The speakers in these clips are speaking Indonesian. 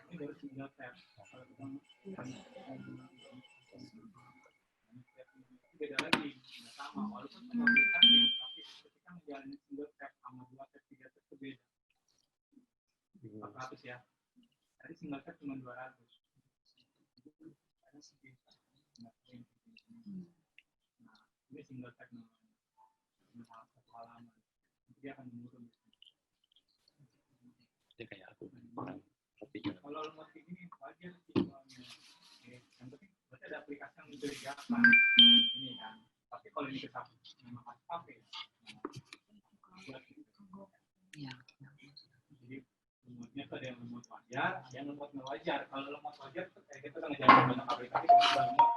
Ini baru single tab. Kalau kita beda lagi, nggak sama. Walaupun sama aplikasi, tapi ketika menjalani single tab sama 2 tab, 3 tab itu beda. 400 ya. Tadi single tab cuma 200. Ada sekitar. Nah, ini single tab satu halaman. Dia akan menurun. Dia kayak aku. Kalau lo mau begini, wajar sih. Yang penting berarti ada aplikasi yang mencurigakan ini kan. Tapi kalau ini kita memang HP, ya. Jadi remote-nya tuh ada yang remote wajar, ada yang remote nggak wajar. Kalau remote wajar tuh kayak kita udah ngejalanin banyak aplikasi remote.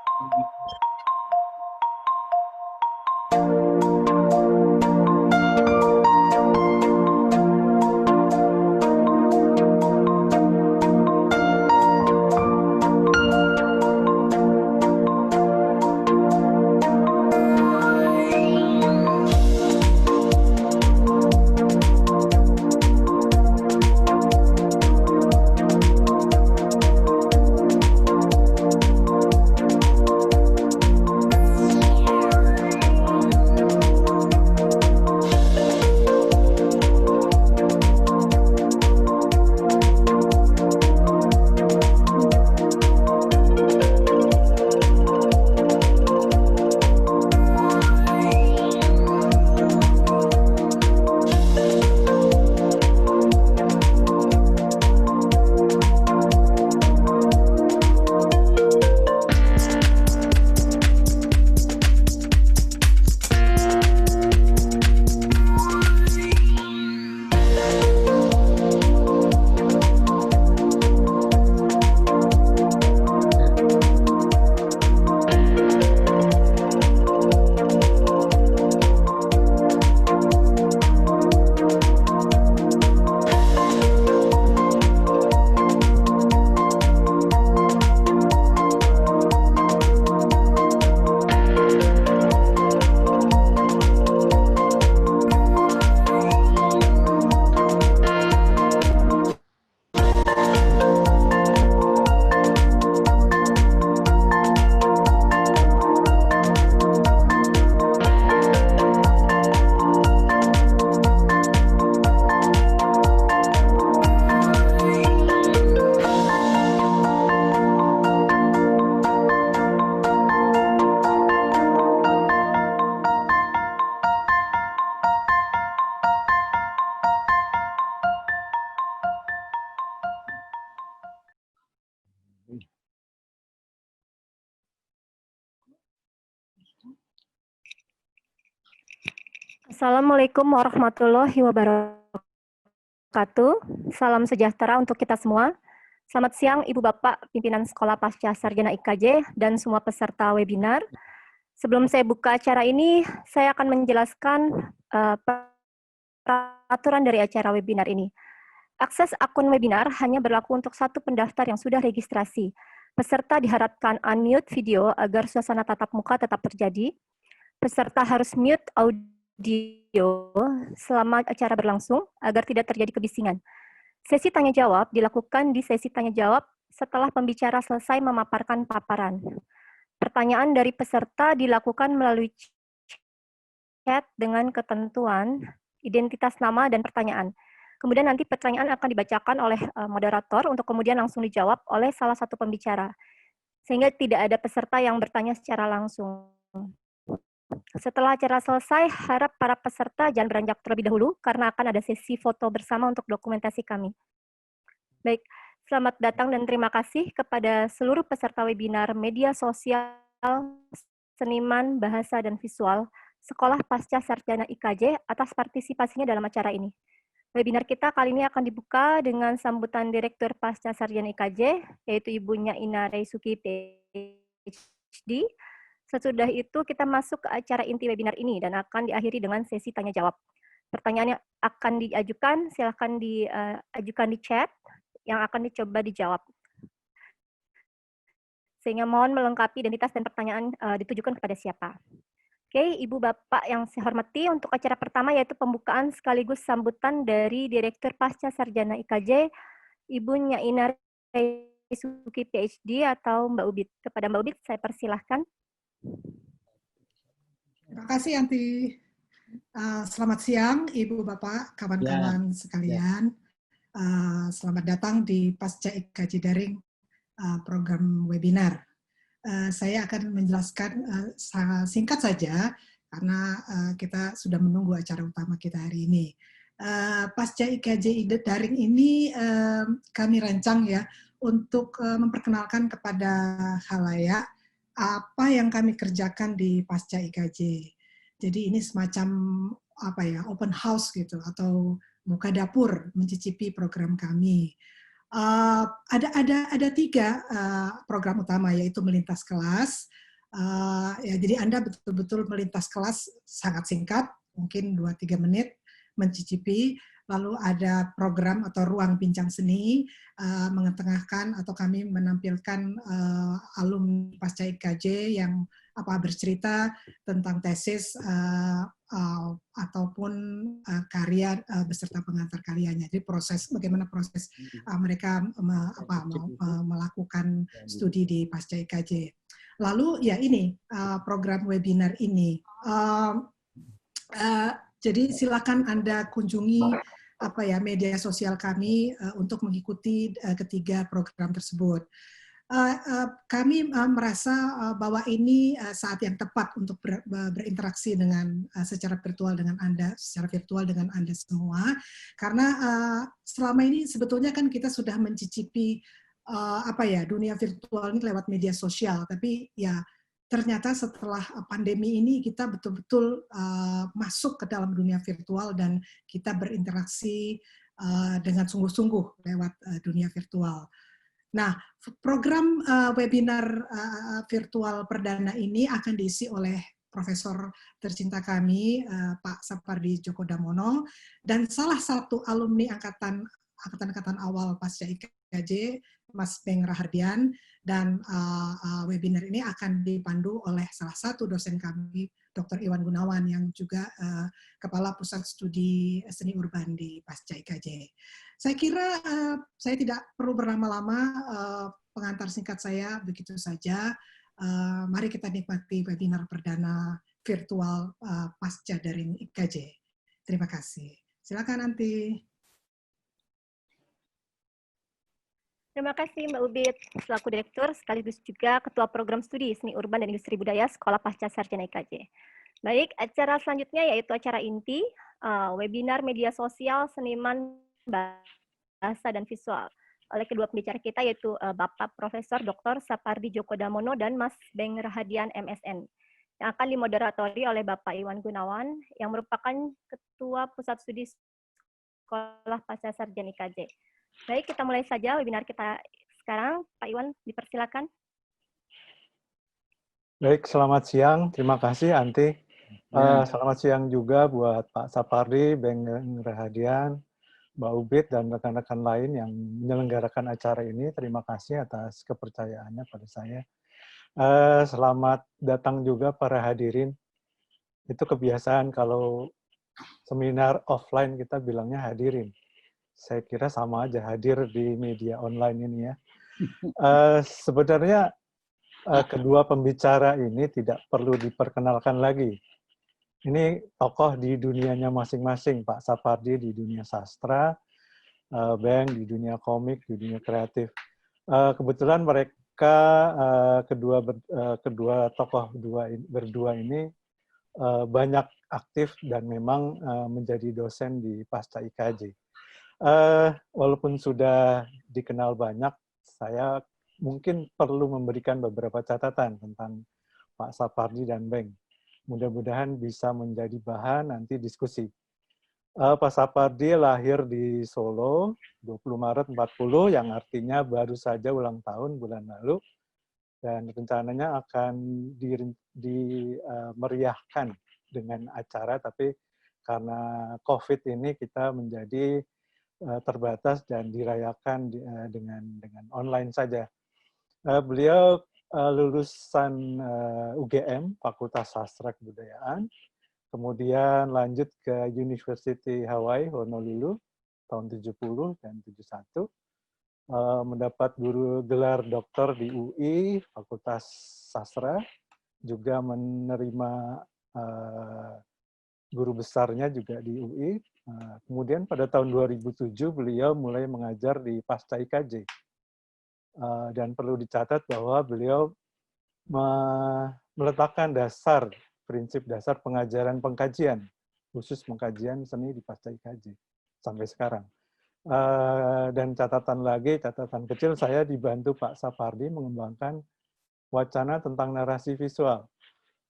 Assalamualaikum warahmatullahi wabarakatuh. Salam sejahtera untuk kita semua. Selamat siang Ibu Bapak pimpinan Sekolah Pasca Sarjana IKJ dan semua peserta webinar. Sebelum saya buka acara ini, saya akan menjelaskan peraturan dari acara webinar ini. Akses akun webinar hanya berlaku untuk satu pendaftar yang sudah registrasi. Peserta diharapkan unmute video agar suasana tatap muka tetap terjadi. Peserta harus mute audio selama acara berlangsung agar tidak terjadi kebisingan. Sesi tanya jawab dilakukan di sesi tanya jawab setelah pembicara selesai memaparkan paparan. Pertanyaan dari peserta dilakukan melalui chat dengan ketentuan identitas nama dan pertanyaan. Kemudian nanti pertanyaan akan dibacakan oleh moderator untuk kemudian langsung dijawab oleh salah satu pembicara. Sehingga tidak ada peserta yang bertanya secara langsung. Setelah acara selesai, harap para peserta jangan beranjak terlebih dahulu karena akan ada sesi foto bersama untuk dokumentasi kami. Baik, selamat datang dan terima kasih kepada seluruh peserta webinar media sosial, seniman, bahasa, dan visual Sekolah Pasca Sarjana IKJ atas partisipasinya dalam acara ini. Webinar kita kali ini akan dibuka dengan sambutan Direktur Pasca Sarjana IKJ, yaitu Ibu Ina Reisuki, PhD. Sesudah itu kita masuk ke acara inti webinar ini dan akan diakhiri dengan sesi tanya jawab. Pertanyaan yang akan diajukan, silakan diajukan di chat yang akan dicoba dijawab. Sehingga mohon melengkapi identitas dan pertanyaan ditujukan kepada siapa. Oke, Ibu Bapak yang saya hormati, untuk acara pertama yaitu pembukaan sekaligus sambutan dari Direktur Pasca Sarjana IKJ, Ibu Ina Suki PhD atau Mbak Ubit. Kepada Mbak Ubit saya persilahkan. Terima kasih Yanti. Selamat siang Ibu Bapak, kawan-kawan sekalian. Selamat datang di Pasca IKJ Daring program webinar. Saya akan menjelaskan singkat saja karena kita sudah menunggu acara utama kita hari ini. Pasca IKJ Daring ini kami rancang ya untuk memperkenalkan kepada khalayak apa yang kami kerjakan di Pasca IKJ. Jadi ini semacam apa ya, open house gitu atau buka dapur mencicipi program kami. Ada tiga program utama, yaitu melintas kelas. Ya, jadi Anda betul-betul melintas kelas sangat singkat, mungkin 2-3 menit mencicipi. Lalu ada program atau ruang bincang seni, mengetengahkan atau kami menampilkan alumni pasca IKJ yang bercerita tentang tesis ataupun karya beserta pengantar karyanya. Jadi bagaimana proses mereka melakukan studi di pasca IKJ. Lalu ya ini program webinar ini. Jadi silakan Anda kunjungi media sosial kami untuk mengikuti ketiga program tersebut. Kami merasa bahwa ini saat yang tepat untuk berinteraksi dengan secara virtual dengan Anda semua, karena selama ini sebetulnya kan kita sudah mencicipi dunia virtual ini lewat media sosial, tapi ya ternyata setelah pandemi ini kita betul-betul masuk ke dalam dunia virtual dan kita berinteraksi dengan sungguh-sungguh lewat dunia virtual. Nah, program webinar virtual perdana ini akan diisi oleh profesor tercinta kami, Pak Sapardi Djoko Damono, dan salah satu alumni angkatan awal pasca IKJ, Mas Beng Rahardian, dan webinar ini akan dipandu oleh salah satu dosen kami, Dr. Iwan Gunawan, yang juga Kepala Pusat Studi Seni Urban di pasca IKJ. Saya kira saya tidak perlu berlama-lama, pengantar singkat saya begitu saja. Mari kita nikmati webinar perdana virtual pasca daring IKJ. Terima kasih. Silakan nanti. Terima kasih Mbak Ubit, selaku Direktur sekaligus juga Ketua Program Studi Seni Urban dan Industri Budaya Sekolah Pasca Sarjana IKJ. Baik, acara selanjutnya yaitu acara inti, webinar media sosial seniman bahasa dan visual. Oleh kedua pembicara kita yaitu Bapak Profesor Dr. Sapardi Djoko Damono dan Mas Beng Rahadian MSN. Yang akan dimoderatori oleh Bapak Iwan Gunawan yang merupakan Ketua Pusat Studi Sekolah Pasca Sarjana IKJ. Baik, kita mulai saja webinar kita sekarang. Pak Iwan, dipersilakan. Baik, selamat siang. Terima kasih, Anti. Selamat siang juga buat Pak Sapardi, Beng Rahadian, Mbak Ubit, dan rekan-rekan lain yang menyelenggarakan acara ini. Terima kasih atas kepercayaannya pada saya. Selamat datang juga para hadirin. Itu kebiasaan kalau seminar offline kita bilangnya hadirin. Saya kira sama aja hadir di media online ini ya. Sebenarnya kedua pembicara ini tidak perlu diperkenalkan lagi. Ini tokoh di dunianya masing-masing, Pak Sapardi di dunia sastra, Beng di dunia komik, di dunia kreatif. Kebetulan mereka kedua tokoh berdua ini banyak aktif dan memang menjadi dosen di Pasca IKJ. Walaupun sudah dikenal banyak, saya mungkin perlu memberikan beberapa catatan tentang Pak Sapardi dan Beng. Mudah-mudahan bisa menjadi bahan nanti diskusi. Pak Sapardi lahir di Solo 20 Maret 40, yang artinya baru saja ulang tahun bulan lalu, dan rencananya akan dimeriahkan dengan acara, tapi karena COVID ini kita menjadi terbatas dan dirayakan dengan online saja. Beliau lulusan UGM, Fakultas Sastra Kebudayaan, kemudian lanjut ke University Hawaii, Honolulu, tahun 70 dan 71. mendapat gelar doktor di UI, Fakultas Sastra, juga menerima guru besarnya juga di UI. Kemudian pada tahun 2007 beliau mulai mengajar di Pasca IKJ. Dan perlu dicatat bahwa beliau meletakkan prinsip dasar pengajaran pengkajian, khusus pengkajian seni di Pasca IKJ sampai sekarang. Dan catatan kecil, saya dibantu Pak Sapardi mengembangkan wacana tentang narasi visual.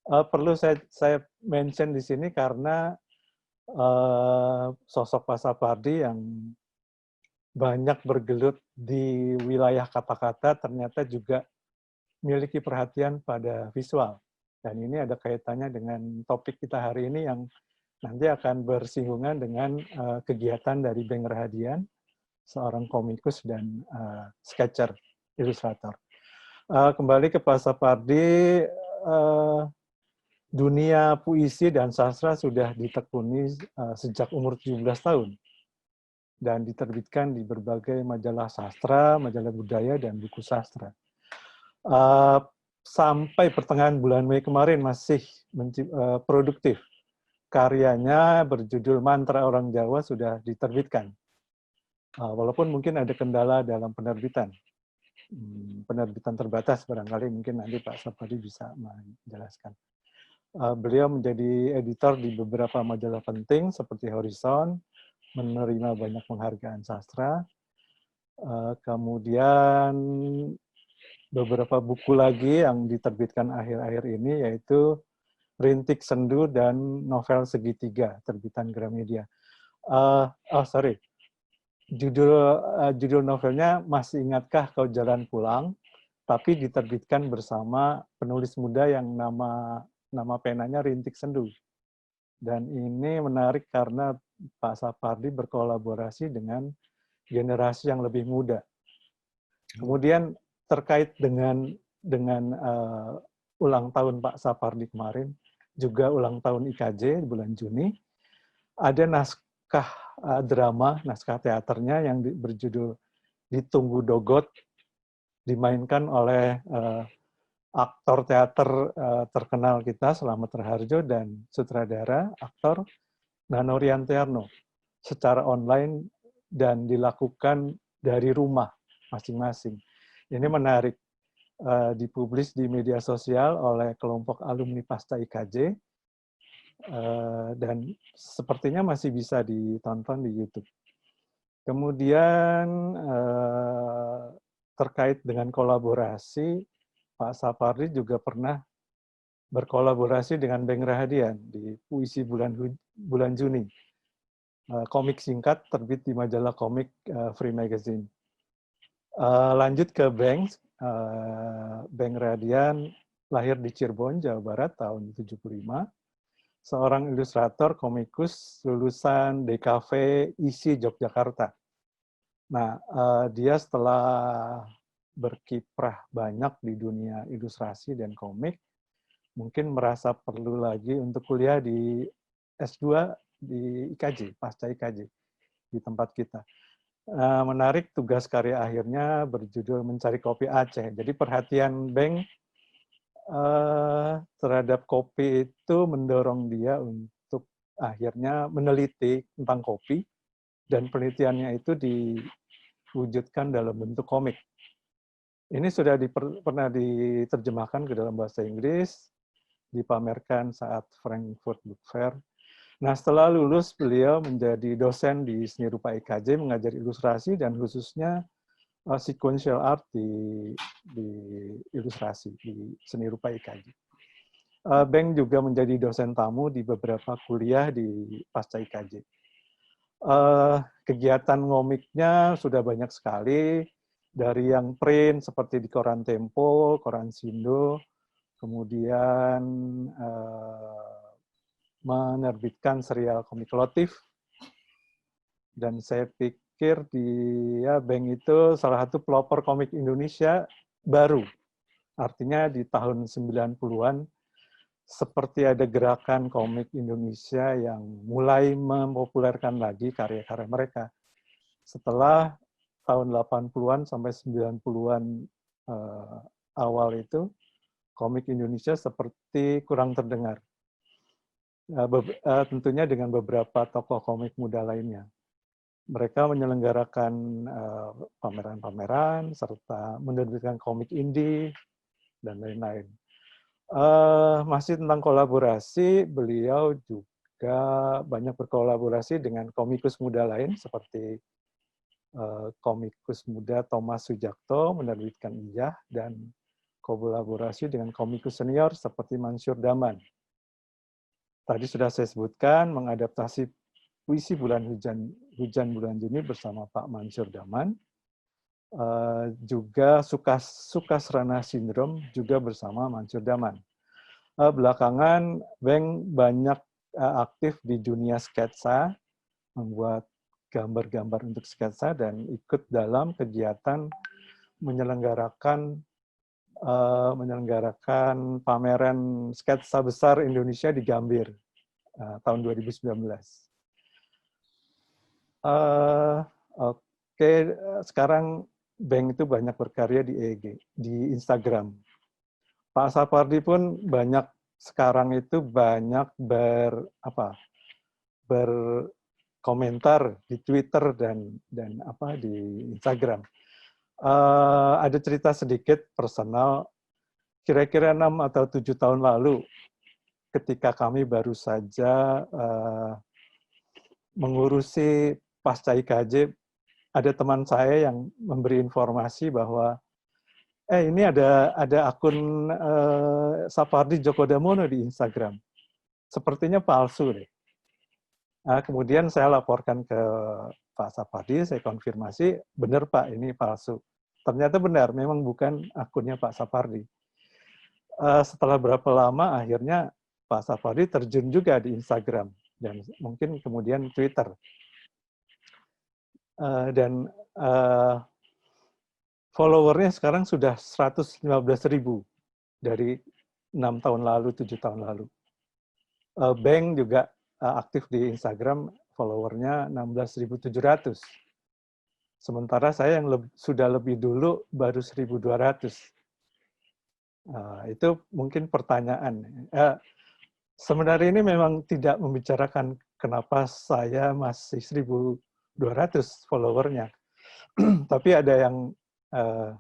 Perlu saya mention di sini karena sosok Pak Sapardi yang banyak bergelut di wilayah kata-kata ternyata juga memiliki perhatian pada visual. Dan ini ada kaitannya dengan topik kita hari ini yang nanti akan bersinggungan dengan kegiatan dari Beng Rahadian, seorang komikus dan sketcher, ilustrator. Kembali ke Pak Sapardi, dunia puisi dan sastra sudah ditekuni sejak umur 17 tahun. Dan diterbitkan di berbagai majalah sastra, majalah budaya, dan buku sastra. Sampai pertengahan bulan Mei kemarin masih produktif. Karyanya berjudul Mantra Orang Jawa sudah diterbitkan. Walaupun mungkin ada kendala dalam penerbitan. Penerbitan terbatas barangkali, mungkin nanti Pak Sapardi bisa menjelaskan. Beliau menjadi editor di beberapa majalah penting seperti Horizon, menerima banyak penghargaan sastra. Kemudian beberapa buku lagi yang diterbitkan akhir-akhir ini, yaitu Rintik Sendu dan Novel Segitiga, terbitan Gramedia. Judul novelnya Masih Ingatkah Kau Jalan Pulang, tapi diterbitkan bersama penulis muda yang nama penanya Rintik Sendu. Dan ini menarik karena Pak Sapardi berkolaborasi dengan generasi yang lebih muda. Kemudian terkait dengan ulang tahun Pak Sapardi kemarin, juga ulang tahun IKJ bulan Juni, ada naskah drama, naskah teaternya yang berjudul Ditunggu Dogot, dimainkan oleh aktor teater terkenal kita, Slamet Raharjo, dan sutradara, aktor Nano Riantiarno, secara online dan dilakukan dari rumah masing-masing. Ini menarik, dipublis di media sosial oleh kelompok alumni Pasca IKJ, dan sepertinya masih bisa ditonton di YouTube. Kemudian terkait dengan kolaborasi, Pak Sapardi juga pernah berkolaborasi dengan Beng Rahadian di Puisi Bulan Juni. Komik singkat terbit di majalah komik Free Magazine. Lanjut ke Beng Rahadian lahir di Cirebon, Jawa Barat tahun 75. Seorang ilustrator komikus lulusan DKV ISI Yogyakarta. Nah, dia setelah berkiprah banyak di dunia ilustrasi dan komik, mungkin merasa perlu lagi untuk kuliah di S2 di IKJ, Pasca IKJ, di tempat kita. Menarik, tugas karya akhirnya berjudul Mencari Kopi Aceh. Jadi perhatian Beng terhadap kopi itu mendorong dia untuk akhirnya meneliti tentang kopi, dan penelitiannya itu diwujudkan dalam bentuk komik. Ini sudah pernah diterjemahkan ke dalam bahasa Inggris, dipamerkan saat Frankfurt Book Fair. Nah, setelah lulus, beliau menjadi dosen di Seni Rupa IKJ, mengajar ilustrasi dan khususnya sequential art di ilustrasi, di Seni Rupa IKJ. Beng juga menjadi dosen tamu di beberapa kuliah di Pasca IKJ. Kegiatan ngomiknya sudah banyak sekali, dari yang print seperti di Koran Tempo, Koran Sindo, kemudian menerbitkan serial komik Lotif, dan saya pikir Beng itu salah satu pelopor komik Indonesia baru. Artinya di tahun 90-an seperti ada gerakan komik Indonesia yang mulai mempopulerkan lagi karya-karya mereka. Setelah tahun 80-an sampai 90-an awal itu, komik Indonesia seperti kurang terdengar. Tentunya dengan beberapa tokoh komik muda lainnya. Mereka menyelenggarakan pameran-pameran, serta menerbitkan komik indie, dan lain-lain. Masih tentang kolaborasi, beliau juga banyak berkolaborasi dengan komikus muda lain, seperti komikus muda Thomas Sujakto menerbitkan Iyah, dan kolaborasi dengan komikus senior seperti Mansur Daman. Tadi sudah saya sebutkan, mengadaptasi puisi Hujan Bulan Juni bersama Pak Mansur Daman. Juga Sukasrana Sindrom juga bersama Mansur Daman. Belakangan, Beng banyak aktif di dunia sketsa, membuat gambar-gambar untuk sketsa, dan ikut dalam kegiatan menyelenggarakan pameran sketsa besar Indonesia di Gambir tahun 2019. Oke, sekarang Beng itu banyak berkarya di EG, di Instagram. Pak Sapardi pun banyak sekarang itu banyak berkomentar di Twitter dan di Instagram. Ada cerita sedikit personal, kira-kira 6 atau 7 tahun lalu, ketika kami baru saja mengurusi pasca IKJ, ada teman saya yang memberi informasi bahwa ini ada akun Sapardi Djoko Damono di Instagram. Sepertinya palsu deh. Nah, kemudian saya laporkan ke Pak Sapardi, saya konfirmasi, benar Pak, ini palsu. Ternyata benar, memang bukan akunnya Pak Sapardi. Setelah berapa lama, akhirnya Pak Sapardi terjun juga di Instagram, dan mungkin kemudian Twitter. Dan followernya sekarang sudah 115.000 dari 6 tahun lalu, 7 tahun lalu. Beng juga aktif di Instagram, followernya 16.700. Sementara saya yang sudah lebih dulu baru 1.200. Itu mungkin pertanyaan. Sebenarnya ini memang tidak membicarakan kenapa saya masih 1.200 followernya. Tapi ada yang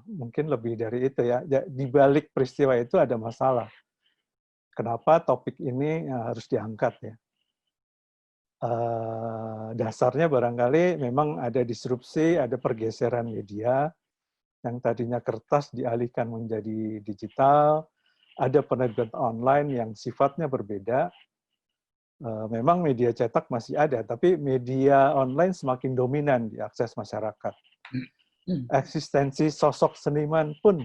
mungkin lebih dari itu ya. Di balik peristiwa itu ada masalah. Kenapa topik ini harus diangkat ya? Dasarnya barangkali memang ada disrupsi, ada pergeseran media yang tadinya kertas dialihkan menjadi digital, ada penerbitan online yang sifatnya berbeda. Memang media cetak masih ada, tapi media online semakin dominan diakses masyarakat. Eksistensi sosok seniman pun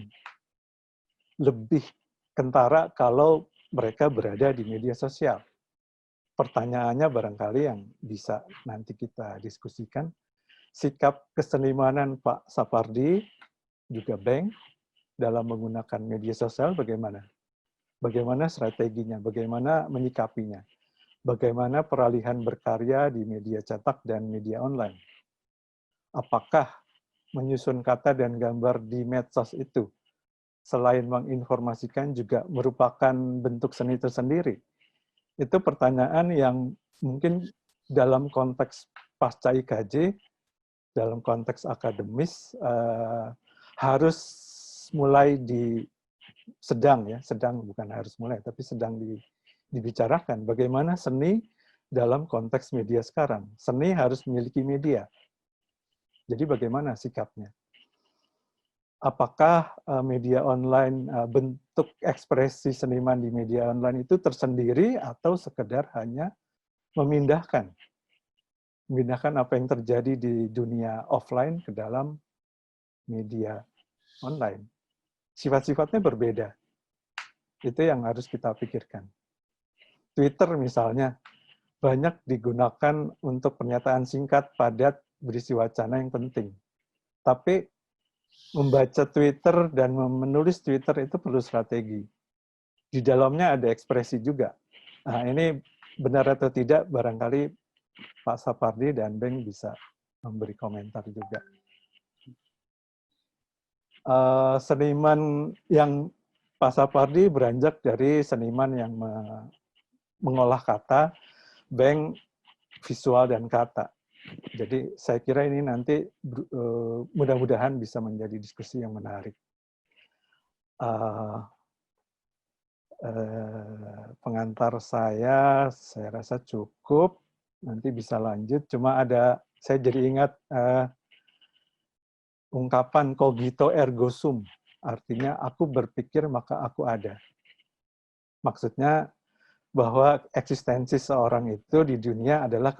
lebih kentara kalau mereka berada di media sosial. Pertanyaannya barangkali yang bisa nanti kita diskusikan, sikap kesenimanan Pak Sapardi, juga Beng, dalam menggunakan media sosial bagaimana? Bagaimana strateginya? Bagaimana menyikapinya? Bagaimana peralihan berkarya di media cetak dan media online? Apakah menyusun kata dan gambar di medsos itu, selain menginformasikan juga merupakan bentuk seni tersendiri? Itu pertanyaan yang mungkin dalam konteks pasca IKJ, dalam konteks akademis, harus mulai sedang bukan harus mulai, tapi sedang dibicarakan. Bagaimana seni dalam konteks media sekarang? Seni harus memiliki media. Jadi bagaimana sikapnya? Apakah media online, bentuk ekspresi seniman di media online itu tersendiri atau sekedar hanya memindahkan apa yang terjadi di dunia offline ke dalam media online? Sifat-sifatnya berbeda. Itu yang harus kita pikirkan. Twitter misalnya banyak digunakan untuk pernyataan singkat, padat, berisi wacana yang penting. Tapi membaca Twitter dan menulis Twitter itu perlu strategi. Di dalamnya ada ekspresi juga. Nah, ini benar atau tidak, barangkali Pak Sapardi dan Beng bisa memberi komentar juga. seniman yang Pak Sapardi beranjak dari seniman yang mengolah kata, bank visual dan kata. Jadi saya kira ini nanti mudah-mudahan bisa menjadi diskusi yang menarik. Pengantar saya rasa cukup. Nanti bisa lanjut. Cuma saya jadi ingat ungkapan cogito ergo sum. Artinya aku berpikir maka aku ada. Maksudnya bahwa eksistensi seorang itu di dunia adalah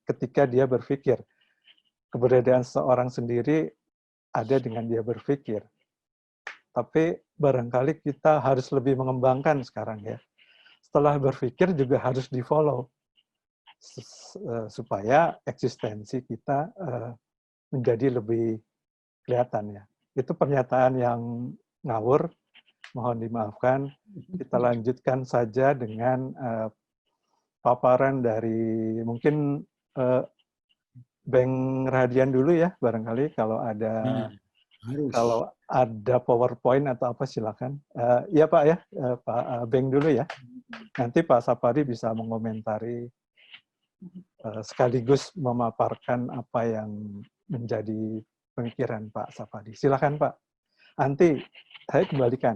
ketika dia berpikir. Keberadaan seorang sendiri ada dengan dia berpikir. Tapi barangkali kita harus lebih mengembangkan sekarang ya. Setelah berpikir juga harus di-follow. Supaya eksistensi kita menjadi lebih kelihatan ya. Itu pernyataan yang ngawur, mohon dimaafkan. Kita lanjutkan saja dengan paparan dari mungkin Bang Radian dulu ya, barangkali kalau ada PowerPoint atau apa silakan. Iya Pak ya, Pak Bang dulu ya. Nanti Pak Sapardi bisa mengomentari sekaligus memaparkan apa yang menjadi pemikiran Pak Sapardi. Silakan Pak. Nanti saya kembalikan.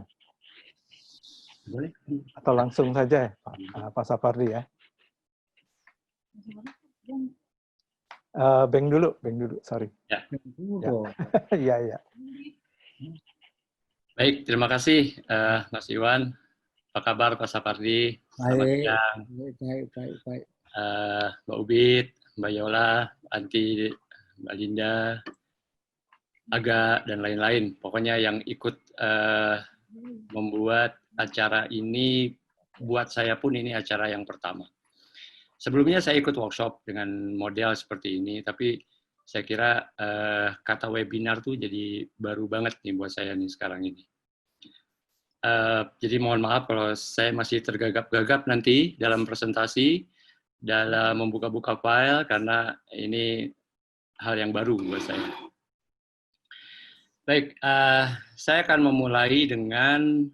Boleh. Atau langsung saja ya Pak Sapardi ya. Bang dulu, sorry. Ya. Iya, ya. Baik, terima kasih Mas Iwan. Apa kabar Pak Sapardi? Selamat siang. Baik. Mbak Ubit, Mbak Yola, Anti, Mbak Linda, Aga, dan lain-lain. Pokoknya yang ikut membuat acara ini, buat saya pun ini acara yang pertama. Sebelumnya saya ikut workshop dengan model seperti ini, tapi saya kira kata webinar tuh jadi baru banget nih buat saya nih sekarang ini. Jadi mohon maaf kalau saya masih tergagap-gagap nanti dalam presentasi, dalam membuka-buka file, karena ini hal yang baru buat saya. Baik, saya akan memulai dengan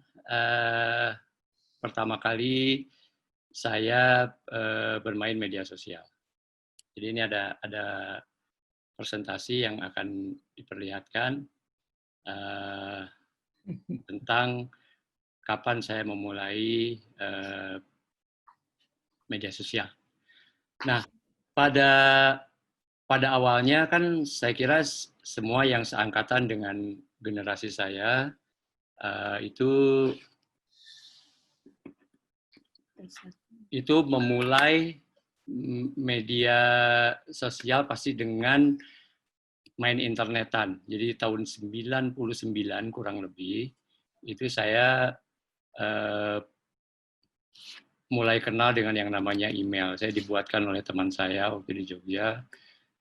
pertama kali saya bermain media sosial. Jadi ini ada presentasi yang akan diperlihatkan tentang kapan saya memulai media sosial. Nah, pada awalnya kan saya kira semua yang seangkatan dengan generasi saya itu memulai media sosial pasti dengan main internetan. Jadi tahun 99 kurang lebih itu saya mulai kenal dengan yang namanya email. Saya dibuatkan oleh teman saya waktu di Jogja.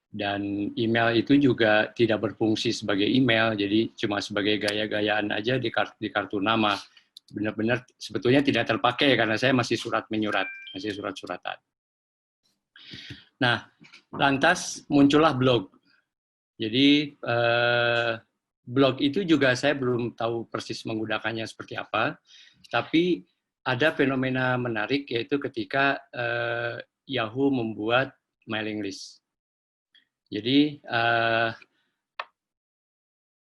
Dan email itu juga tidak berfungsi sebagai email, jadi cuma sebagai gaya-gayaan aja di kartu nama. Benar-benar sebetulnya tidak terpakai karena saya masih surat-menyurat, masih surat-suratan. Nah, lantas muncullah blog. Jadi blog itu juga saya belum tahu persis menggunakannya seperti apa, tapi ada fenomena menarik yaitu ketika Yahoo membuat mailing list. Jadi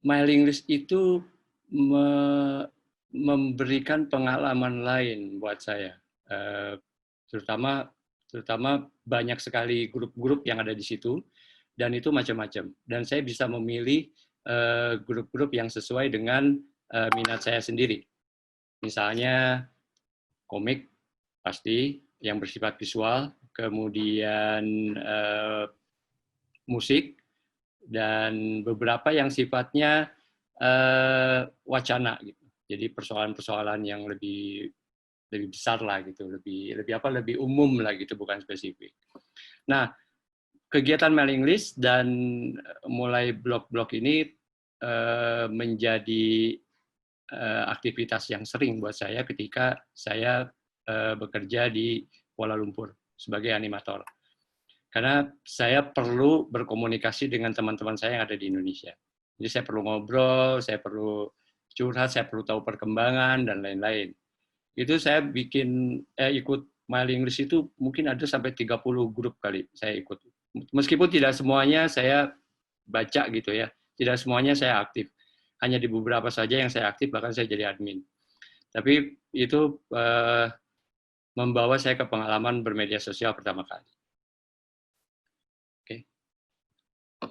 mailing list itu memberikan pengalaman lain buat saya, terutama banyak sekali grup-grup yang ada di situ dan itu macam-macam. Dan saya bisa memilih grup-grup yang sesuai dengan minat saya sendiri. Misalnya komik pasti yang bersifat visual, kemudian musik, dan beberapa yang sifatnya wacana gitu. Jadi persoalan-persoalan yang lebih besar lah gitu, lebih umum lah gitu, bukan spesifik. Nah, kegiatan mailing list dan mulai blog-blog ini menjadi aktivitas yang sering buat saya ketika saya bekerja di Kuala Lumpur sebagai animator. Karena saya perlu berkomunikasi dengan teman-teman saya yang ada di Indonesia. Jadi saya perlu ngobrol, saya perlu curhat, saya perlu tahu perkembangan, dan lain-lain. Itu saya ikut mailing list itu mungkin ada sampai 30 grup kali saya ikut. Meskipun tidak semuanya saya baca gitu ya, tidak semuanya saya aktif. Hanya di beberapa saja yang saya aktif, bahkan saya jadi admin. Tapi itu membawa saya ke pengalaman bermedia sosial pertama kali. Oke.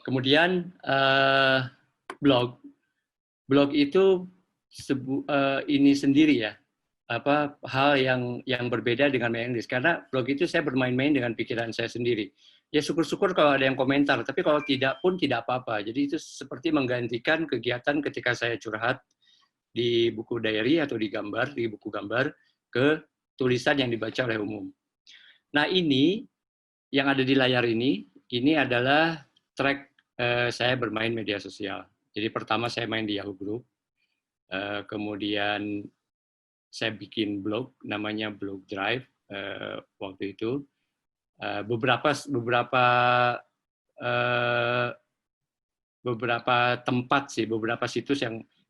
Kemudian blog itu ini sendiri ya, hal yang berbeda dengan mailing list, karena blog itu saya bermain-main dengan pikiran saya sendiri. Ya syukur-syukur kalau ada yang komentar, tapi kalau tidak pun tidak apa-apa. Jadi itu seperti menggantikan kegiatan ketika saya curhat di buku diary atau di buku gambar, ke tulisan yang dibaca oleh umum. Nah ini yang ada di layar ini adalah track saya bermain media sosial. Jadi pertama saya main di Yahoo Group, kemudian saya bikin blog namanya Blog Drive waktu itu. Beberapa tempat sih, beberapa situs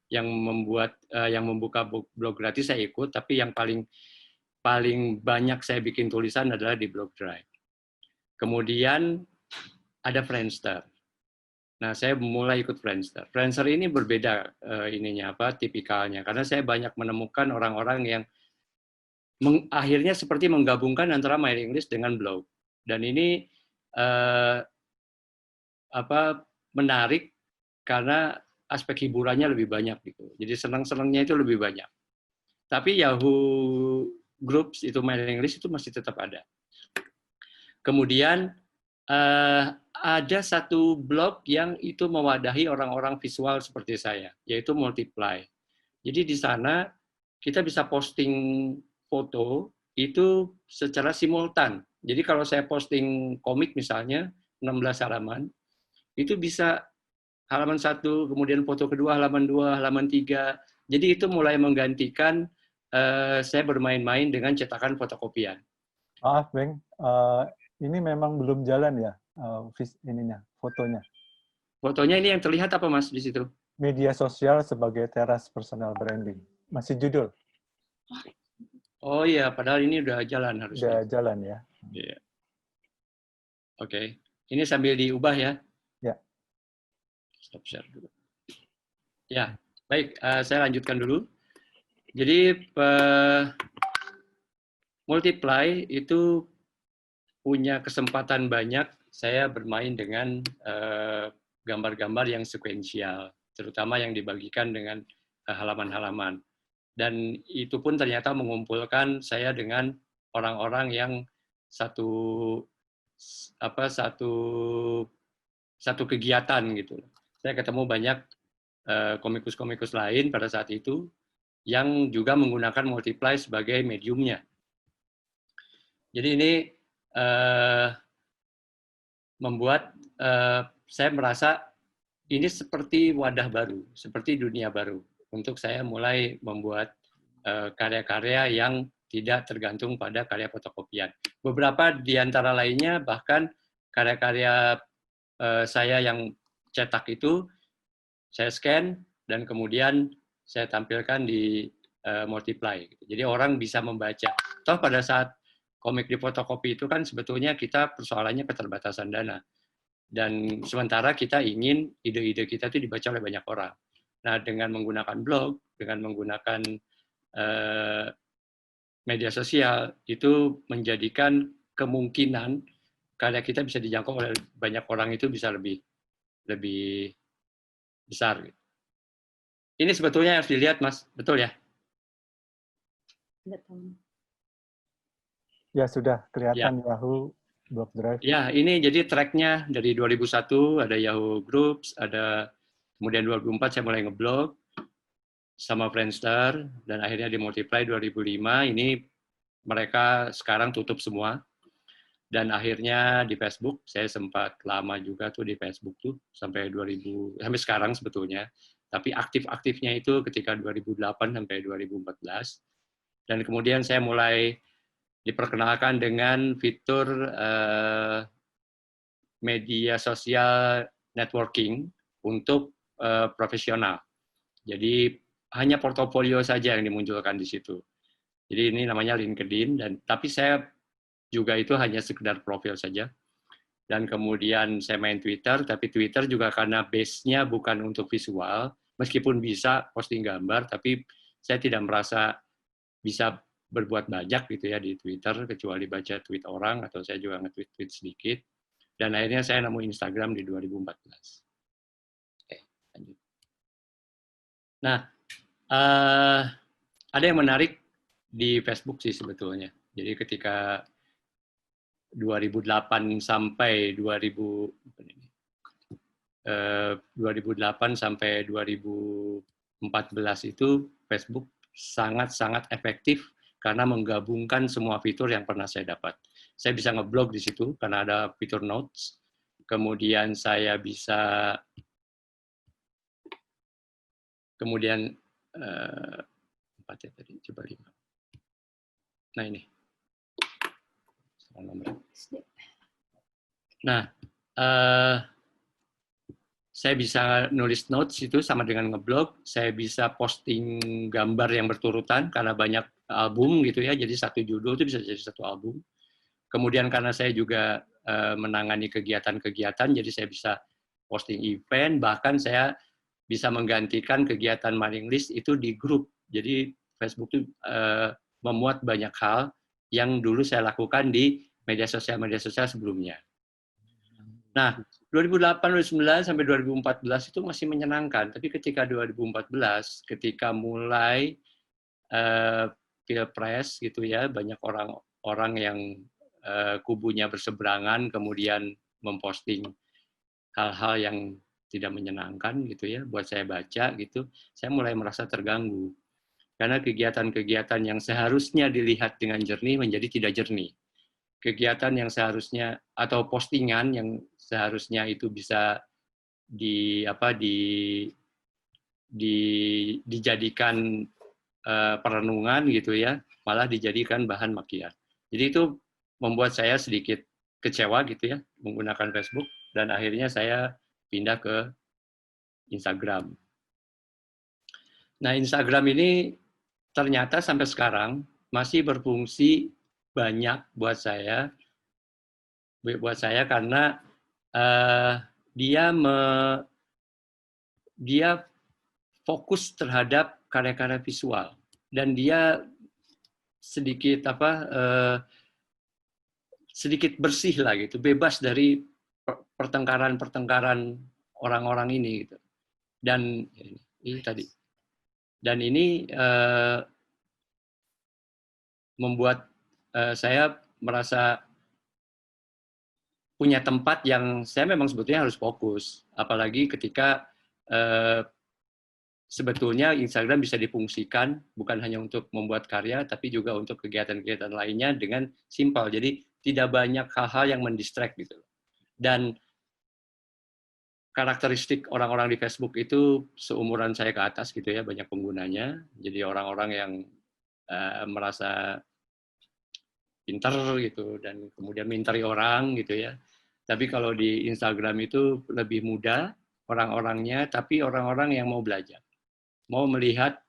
yang membuka blog gratis saya ikut, tapi yang paling banyak saya bikin tulisan adalah di Blog Drive. Kemudian ada Friendster. Nah, saya mulai ikut Friendster. Friendster ini berbeda tipikalnya, karena saya banyak menemukan orang-orang yang akhirnya seperti menggabungkan antara mailing list dengan blog. Dan ini menarik karena aspek hiburannya lebih banyak gitu. Jadi senang-senangnya itu lebih banyak. Tapi Yahoo Groups itu mailing list itu masih tetap ada. Kemudian ada satu blog yang itu mewadahi orang-orang visual seperti saya, yaitu Multiply. Jadi di sana kita bisa posting foto itu secara simultan. Jadi kalau saya posting komik misalnya 16 halaman, itu bisa halaman 1, kemudian foto kedua, halaman 2, halaman 3. Jadi itu mulai menggantikan saya bermain-main dengan cetakan fotokopian. Maaf, Beng, ini memang belum jalan ya, fotonya. Fotonya ini yang terlihat apa, Mas, di situ? Media sosial sebagai teras personal branding. Masih judul. Oh iya, padahal ini udah jalan harusnya. Udah jalan ya. Iya. Oke. Ini sambil diubah ya. Ya. Stop share dulu. Ya, baik. Saya lanjutkan dulu. Jadi Multiply itu punya kesempatan banyak saya bermain dengan gambar-gambar yang sekuensial, terutama yang dibagikan dengan halaman-halaman. Dan itu pun ternyata mengumpulkan saya dengan orang-orang yang satu kegiatan gitu. Saya ketemu banyak komikus-komikus lain pada saat itu yang juga menggunakan Multiply sebagai mediumnya. Jadi ini membuat saya merasa ini seperti wadah baru, seperti dunia baru untuk saya mulai membuat karya-karya yang tidak tergantung pada karya fotokopian. Beberapa di antara lainnya bahkan karya-karya saya yang cetak itu saya scan dan kemudian saya tampilkan di Multiply. Jadi orang bisa membaca. Toh pada saat komik di fotokopi itu kan sebetulnya kita persoalannya keterbatasan dana. Dan sementara kita ingin ide-ide kita itu dibaca oleh banyak orang. Nah, dengan menggunakan blog, dengan menggunakan media sosial, itu menjadikan kemungkinan karya kita bisa dijangkau oleh banyak orang itu bisa lebih besar. Ini sebetulnya harus dilihat, Mas. Betul ya? Ya, sudah kelihatan ya. Yahoo Blog Drive. Ya, ini jadi tracknya dari 2001, ada Yahoo Groups, ada kemudian 2004 saya mulai ngeblog sama Friendster, dan akhirnya di Multiply 2005, ini mereka sekarang tutup semua. Dan akhirnya di Facebook, saya sempat lama juga tuh di Facebook tuh, sampai sekarang sebetulnya. Tapi aktif-aktifnya itu ketika 2008 sampai 2014. Dan kemudian saya mulai diperkenalkan dengan fitur media sosial networking untuk profesional. Jadi hanya portofolio saja yang dimunculkan di situ. Jadi ini namanya LinkedIn, tapi saya juga itu hanya sekedar profil saja. Dan kemudian saya main Twitter, tapi Twitter juga karena base-nya bukan untuk visual, meskipun bisa posting gambar, tapi saya tidak merasa bisa berbuat banyak gitu ya di Twitter, kecuali baca tweet orang, atau saya juga nge-tweet sedikit. Dan akhirnya saya nemu Instagram di 2014. Oke, lanjut. Nah, ada yang menarik di Facebook sih sebetulnya. Jadi ketika 2008 sampai 2008 sampai 2014 itu Facebook sangat-sangat efektif karena menggabungkan semua fitur yang pernah saya dapat. Saya bisa ngeblog di situ karena ada fitur notes. Kemudian saya bisa empat ya tadi, coba 5. Nah ini. Nah, saya bisa nulis notes itu sama dengan ngeblog. Saya bisa posting gambar yang berturutan karena banyak album gitu ya. Jadi satu judul itu bisa jadi satu album. Kemudian karena saya juga menangani kegiatan-kegiatan, jadi saya bisa posting event. Bahkan saya bisa menggantikan kegiatan mailing list itu di grup. Jadi Facebook itu memuat banyak hal yang dulu saya lakukan di media sosial sebelumnya. Nah, 2008, 2009 sampai 2014 itu masih menyenangkan. Tapi ketika 2014, ketika mulai pilpres gitu ya, banyak orang yang kubunya berseberangan, kemudian memposting hal-hal yang tidak menyenangkan gitu ya, buat saya baca gitu, saya mulai merasa terganggu. Karena kegiatan-kegiatan yang seharusnya dilihat dengan jernih menjadi tidak jernih. Kegiatan yang seharusnya atau postingan yang seharusnya itu bisa dijadikan perenungan gitu ya, malah dijadikan bahan makian. Jadi itu membuat saya sedikit kecewa gitu ya menggunakan Facebook, dan akhirnya saya pindah ke Instagram. Nah, Instagram ini ternyata sampai sekarang masih berfungsi banyak buat saya karena dia fokus terhadap karya-karya visual, dan dia sedikit bersih lah gitu, bebas dari pertengkaran orang-orang ini gitu. Dan ini membuat saya merasa punya tempat yang saya memang sebetulnya harus fokus, apalagi ketika sebetulnya Instagram bisa difungsikan bukan hanya untuk membuat karya, tapi juga untuk kegiatan-kegiatan lainnya dengan simpel. Jadi tidak banyak hal-hal yang mendistract gitu. Dan karakteristik orang-orang di Facebook itu seumuran saya ke atas gitu ya, banyak penggunanya. Jadi orang-orang yang merasa pintar gitu dan kemudian minteri orang gitu ya. Tapi kalau di Instagram itu lebih mudah orang-orangnya, tapi orang-orang yang mau belajar, mau melihat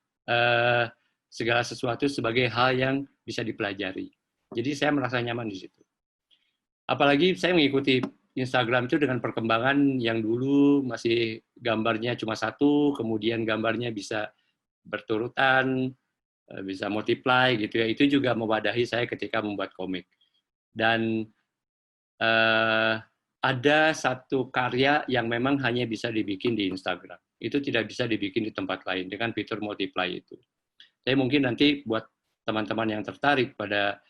segala sesuatu sebagai hal yang bisa dipelajari. Jadi saya merasa nyaman di situ. Apalagi saya mengikuti Instagram itu dengan perkembangan yang dulu masih gambarnya cuma satu, kemudian gambarnya bisa berturutan, bisa multiply gitu ya. Itu juga mewadahi saya ketika membuat komik. Dan ada satu karya yang memang hanya bisa dibikin di Instagram. Itu tidak bisa dibikin di tempat lain dengan fitur multiply itu. Saya mungkin nanti buat teman-teman yang tertarik pada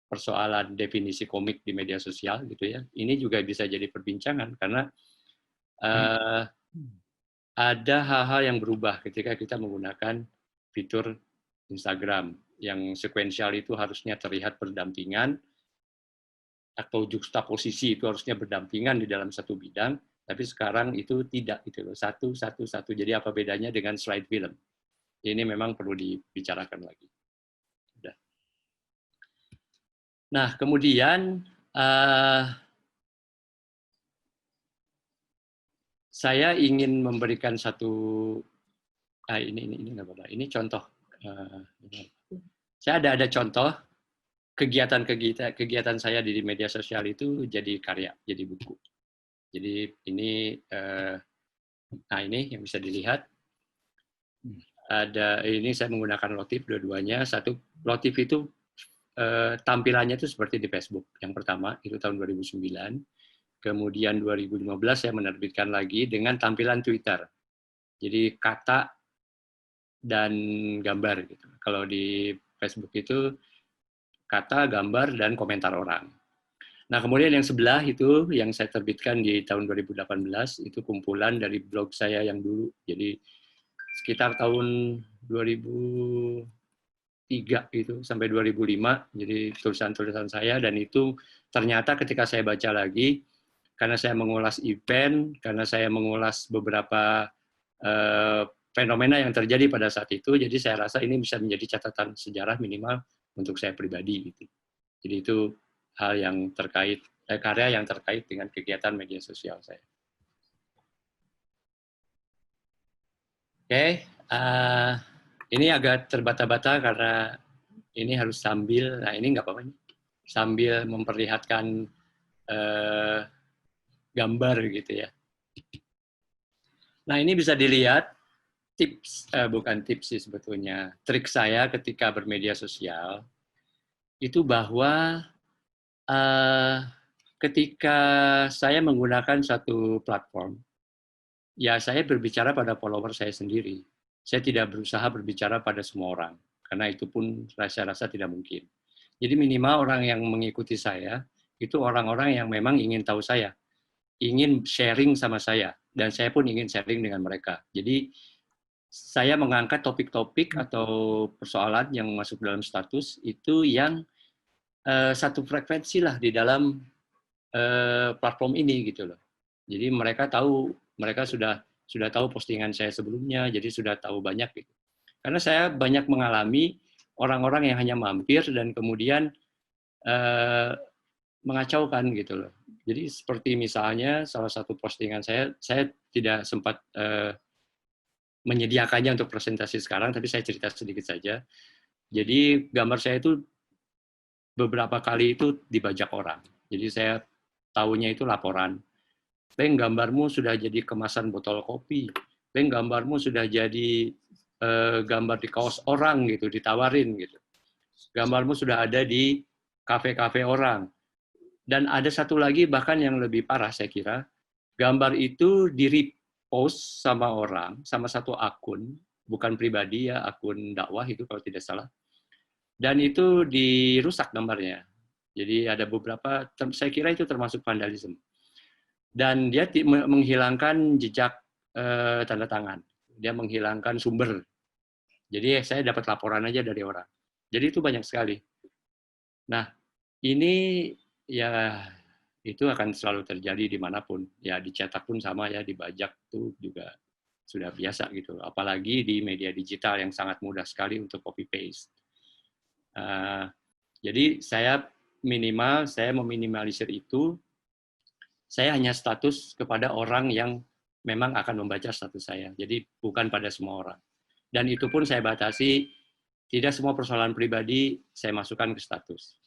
persoalan definisi komik di media sosial gitu ya, ini juga bisa jadi perbincangan karena ada hal-hal yang berubah ketika kita menggunakan fitur Instagram yang sekuensial itu harusnya terlihat berdampingan, atau juxtaposisi itu harusnya berdampingan di dalam satu bidang, tapi sekarang itu tidak gitu loh, satu. Jadi apa bedanya dengan slide film? Ini memang perlu dibicarakan lagi. Udah. Nah, kemudian saya ingin memberikan satu, ini nggak apa-apa, ini contoh. Saya ada contoh kegiatan saya di media sosial itu jadi karya, jadi buku. Jadi ini, ini yang bisa dilihat. Ini saya menggunakan Lotif dua-duanya. Satu Lotif itu tampilannya itu seperti di Facebook. Yang pertama itu tahun 2009. Kemudian 2015 saya menerbitkan lagi dengan tampilan Twitter. Jadi kata dan gambar gitu. Kalau di Facebook itu kata, gambar, dan komentar orang. Nah, kemudian yang sebelah itu yang saya terbitkan di tahun 2018 itu kumpulan dari blog saya yang dulu. Jadi sekitar tahun 2003 itu sampai 2005. Jadi tulisan-tulisan saya, dan itu ternyata ketika saya baca lagi, karena saya mengulas event, karena saya mengulas beberapa fenomena yang terjadi pada saat itu, jadi saya rasa ini bisa menjadi catatan sejarah minimal untuk saya pribadi gitu. Jadi itu hal yang terkait, karya yang terkait dengan kegiatan media sosial saya. Oke, ini agak terbata-bata karena ini harus sambil, nah ini nggak apa-apa, sambil memperlihatkan gambar gitu ya. Nah ini bisa dilihat tips, bukan tips sih sebetulnya, trik saya ketika bermedia sosial itu bahwa ketika saya menggunakan satu platform, ya saya berbicara pada follower saya sendiri. Saya tidak berusaha berbicara pada semua orang, karena itu pun saya rasa tidak mungkin. Jadi minimal orang yang mengikuti saya, itu orang-orang yang memang ingin tahu saya, ingin sharing sama saya, dan saya pun ingin sharing dengan mereka. Jadi saya mengangkat topik-topik atau persoalan yang masuk dalam status itu yang satu frekuensi lah di dalam platform ini gitu loh. Jadi mereka tahu, mereka sudah tahu postingan saya sebelumnya, jadi sudah tahu banyak gitu. Karena saya banyak mengalami orang-orang yang hanya mampir dan kemudian mengacaukan gitu loh. Jadi seperti misalnya salah satu postingan saya tidak sempat menyediakannya untuk presentasi sekarang, tapi saya cerita sedikit saja. Jadi gambar saya itu beberapa kali itu dibajak orang. Jadi saya tahunya itu laporan. Beng, gambarmu sudah jadi kemasan botol kopi. Beng, gambarmu sudah jadi gambar di kaos orang gitu, ditawarin gitu. Gambarmu sudah ada di kafe-kafe orang. Dan ada satu lagi bahkan yang lebih parah saya kira, gambar itu di-repost sama orang, sama satu akun, bukan pribadi ya, akun dakwah itu kalau tidak salah. Dan itu dirusak gambarnya. Jadi ada beberapa, saya kira itu termasuk vandalisme. Dan dia menghilangkan jejak tanda tangan. Dia menghilangkan sumber. Jadi saya dapat laporan aja dari orang. Jadi itu banyak sekali. Nah, ini ya itu akan selalu terjadi dimanapun. Ya dicetak pun sama ya, dibajak itu juga sudah biasa gitu. Apalagi di media digital yang sangat mudah sekali untuk copy paste. Jadi saya meminimalisir itu. Saya hanya status kepada orang yang memang akan membaca status saya. Jadi bukan pada semua orang. Dan itu pun saya batasi, tidak semua persoalan pribadi saya masukkan ke status.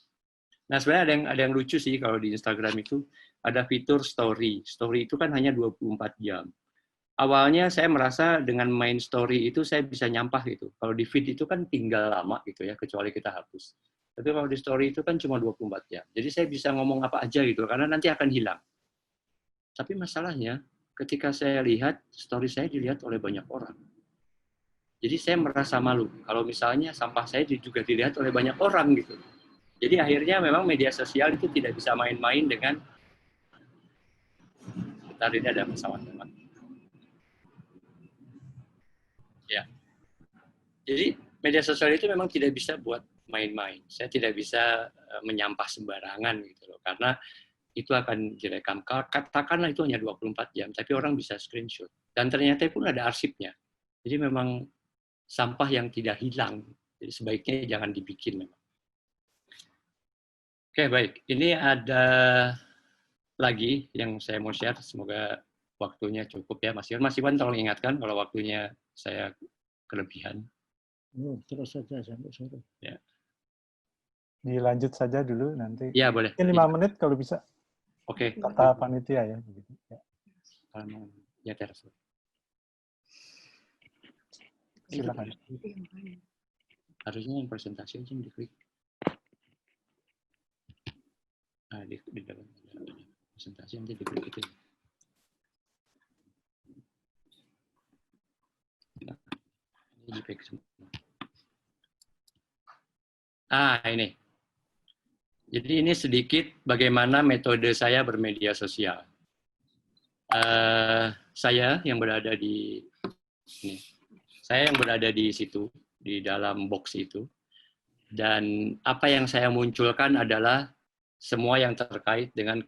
Nah sebenarnya ada yang lucu sih kalau di Instagram itu, ada fitur story. Story itu kan hanya 24 jam. Awalnya saya merasa dengan main story itu saya bisa nyampah gitu. Kalau di feed itu kan tinggal lama gitu ya, kecuali kita hapus. Tapi kalau di story itu kan cuma 24 jam. Jadi saya bisa ngomong apa aja gitu, karena nanti akan hilang. Tapi masalahnya, ketika saya lihat, story saya dilihat oleh banyak orang. Jadi saya merasa malu. Kalau misalnya sampah saya juga dilihat oleh banyak orang gitu. Jadi akhirnya memang media sosial itu tidak bisa main-main dengan. Bentar, ini ada pesawat teman. Ya. Jadi media sosial itu memang tidak bisa buat main-main. Saya tidak bisa menyampah sembarangan gitu loh. Karena itu akan direkam. Katakanlah itu hanya 24 jam, tapi orang bisa screenshot. Dan ternyata pun ada arsipnya. Jadi memang sampah yang tidak hilang. Jadi sebaiknya jangan dibikin memang. Oke, baik. Ini ada lagi yang saya mau share. Semoga waktunya cukup ya, Mas Iwan. Mas Iwan tolong ingatkan kalau waktunya saya kelebihan. Terus saja sampai sore. Ya. Dilanjut saja dulu nanti. Ya, boleh. Mungkin 5 menit kalau bisa. Oke. Kata panitia ya. Ya. Ya, teras. Silakan. Harusnya yang presentasi aja yang diklik. Nah, di dalam presentasi nanti diklik itu. Nah, ini JPEG semua. Ini. Jadi ini sedikit bagaimana metode saya bermedia sosial. Saya yang berada di ini. Saya yang berada di situ, di dalam box itu. Dan apa yang saya munculkan adalah semua yang terkait dengan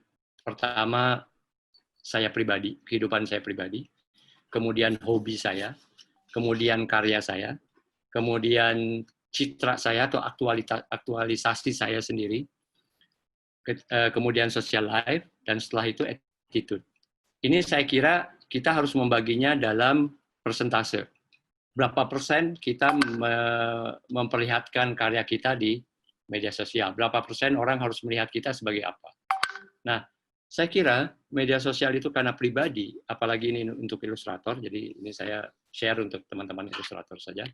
pertama saya pribadi, kehidupan saya pribadi, kemudian hobi saya, kemudian karya saya, kemudian citra saya atau aktualisasi saya sendiri, kemudian social life, dan setelah itu attitude. Ini saya kira kita harus membaginya dalam persentase. Berapa persen kita memperlihatkan karya kita di media sosial, berapa persen orang harus melihat kita sebagai apa. Nah, saya kira media sosial itu karena pribadi, apalagi ini untuk ilustrator, jadi ini saya share untuk teman-teman ilustrator saja.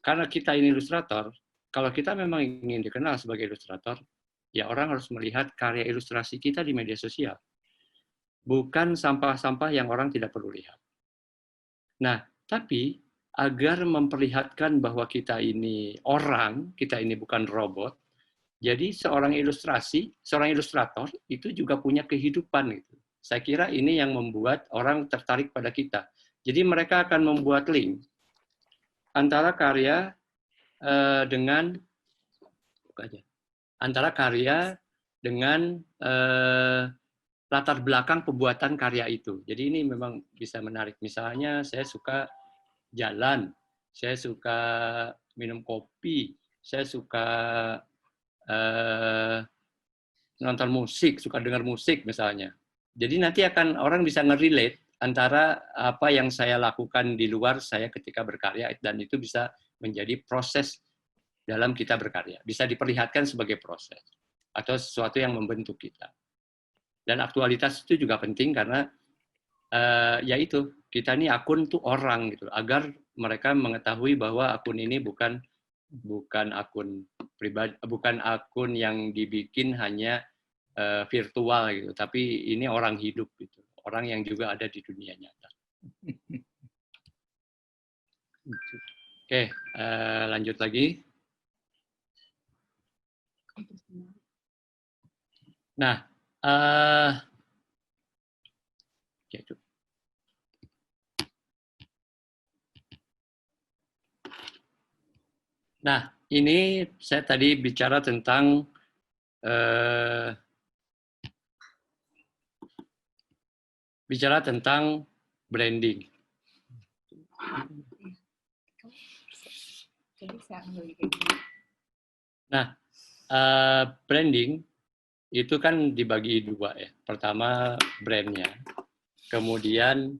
Karena kita ini ilustrator, kalau kita memang ingin dikenal sebagai ilustrator, ya orang harus melihat karya ilustrasi kita di media sosial. Bukan sampah-sampah yang orang tidak perlu lihat. Nah, tapi agar memperlihatkan bahwa kita ini orang, kita ini bukan robot, jadi seorang ilustrator itu juga punya kehidupan. Gitu. Saya kira ini yang membuat orang tertarik pada kita. Jadi mereka akan membuat link antara karya dengan latar belakang pembuatan karya itu. Jadi ini memang bisa menarik. Misalnya saya suka jalan, saya suka minum kopi, saya suka nonton musik, suka dengar musik misalnya. Jadi nanti akan orang bisa nge-relate antara apa yang saya lakukan di luar saya ketika berkarya, dan itu bisa menjadi proses dalam kita berkarya. Bisa diperlihatkan sebagai proses atau sesuatu yang membentuk kita. Dan aktualitas itu juga penting karena yaitu kita ini akun tuh orang gitu, agar mereka mengetahui bahwa akun ini bukan akun pribadi, bukan akun yang dibikin hanya virtual gitu, tapi ini orang hidup gitu, orang yang juga ada di dunia nyata. Oke, lanjut lagi. Nah, ini saya tadi bicara tentang branding. Nah, branding itu kan dibagi dua ya. Pertama brandnya, kemudian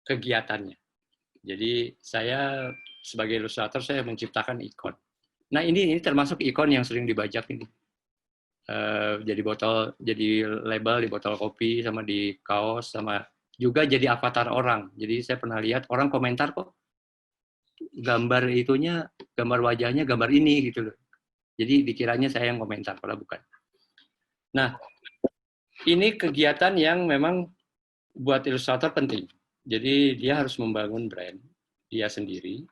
kegiatannya. Jadi saya sebagai ilustrator saya menciptakan ikon. Nah ini termasuk ikon yang sering dibajak ini. Jadi botol, jadi label di botol kopi, sama di kaos, sama juga jadi avatar orang. Jadi saya pernah lihat orang komentar kok gambar itunya, gambar wajahnya, gambar ini gitu loh. Jadi dikiranya saya yang komentar, padahal bukan. Nah, ini kegiatan yang memang buat ilustrator penting. Jadi dia harus membangun brand dia sendiri,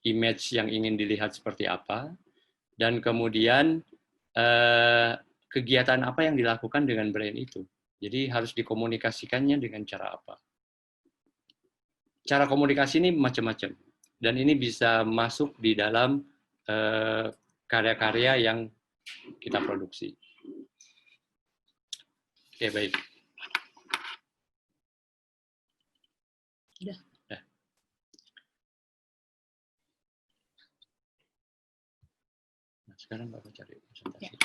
image yang ingin dilihat seperti apa, dan kemudian kegiatan apa yang dilakukan dengan brand itu. Jadi harus dikomunikasikannya dengan cara apa. Cara komunikasi ini macam-macam, dan ini bisa masuk di dalam karya-karya yang kita produksi. Oke, baik. Nah, sekarang Bapak cari presentasi.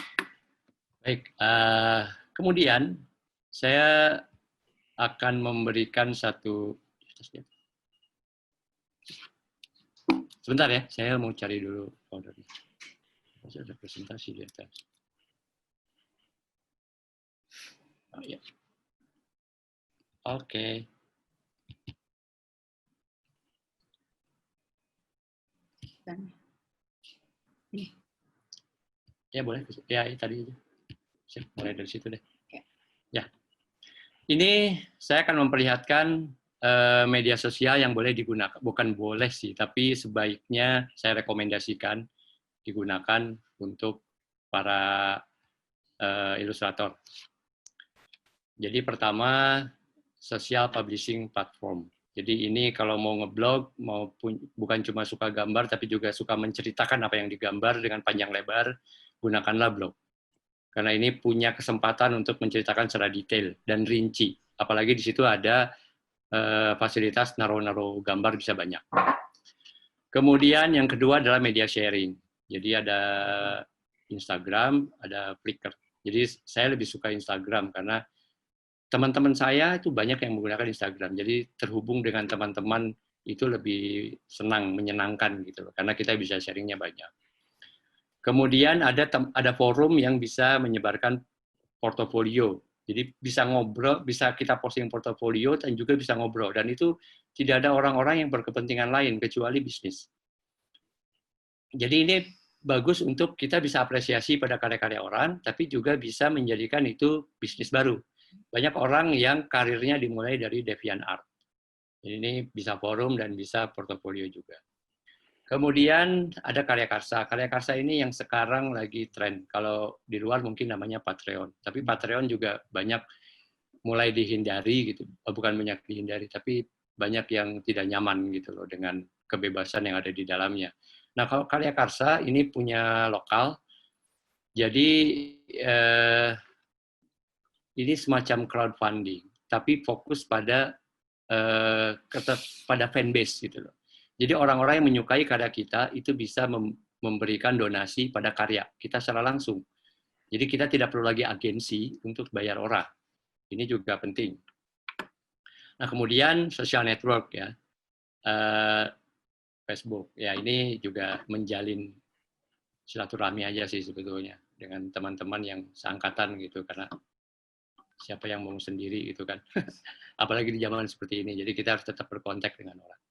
Baik, kemudian saya akan memberikan satu... Sebentar ya, saya mau cari dulu foldernya. Masih ada presentasi di atas. Oh, ya. Oke. Ya boleh, ya tadi aja. Mulai dari situ deh. Ya, ini saya akan memperlihatkan media sosial yang boleh digunakan. Bukan boleh sih, tapi sebaiknya saya rekomendasikan digunakan untuk para ilustrator. Jadi pertama, social publishing platform. Jadi ini kalau mau ngeblog, bukan cuma suka gambar, tapi juga suka menceritakan apa yang digambar dengan panjang lebar, gunakanlah blog. Karena ini punya kesempatan untuk menceritakan secara detail dan rinci. Apalagi di situ ada fasilitas naruh-naruh gambar bisa banyak. Kemudian yang kedua adalah media sharing. Jadi ada Instagram, ada Flickr. Jadi saya lebih suka Instagram karena teman-teman saya itu banyak yang menggunakan Instagram. Jadi terhubung dengan teman-teman itu lebih senang, menyenangkan gitu loh. Karena kita bisa sharingnya banyak. Kemudian ada forum yang bisa menyebarkan portofolio. Jadi bisa ngobrol, bisa kita posting portofolio dan juga bisa ngobrol. Dan itu tidak ada orang-orang yang berkepentingan lain kecuali bisnis. Jadi ini bagus untuk kita bisa apresiasi pada karya-karya orang, tapi juga bisa menjadikan itu bisnis baru. Banyak orang yang karirnya dimulai dari DeviantArt. Jadi ini bisa forum dan bisa portofolio juga. Kemudian ada karya karsa. Karya karsa ini yang sekarang lagi tren. Kalau di luar mungkin namanya Patreon. Tapi Patreon juga banyak mulai dihindari gitu. Bukan banyak dihindari, tapi banyak yang tidak nyaman gitu loh dengan kebebasan yang ada di dalamnya. Nah, kalau karya karsa ini punya lokal. Jadi ini semacam crowdfunding, tapi fokus pada fanbase gitu loh. Jadi orang-orang yang menyukai karya kita itu bisa memberikan donasi pada karya kita secara langsung. Jadi kita tidak perlu lagi agensi untuk bayar orang. Ini juga penting. Nah kemudian social network ya, Facebook. Ya ini juga menjalin silaturahmi aja sih sebetulnya dengan teman-teman yang seangkatan gitu karena siapa yang mau sendiri gitu kan. Apalagi di zaman seperti ini. Jadi kita harus tetap berkontak dengan orang.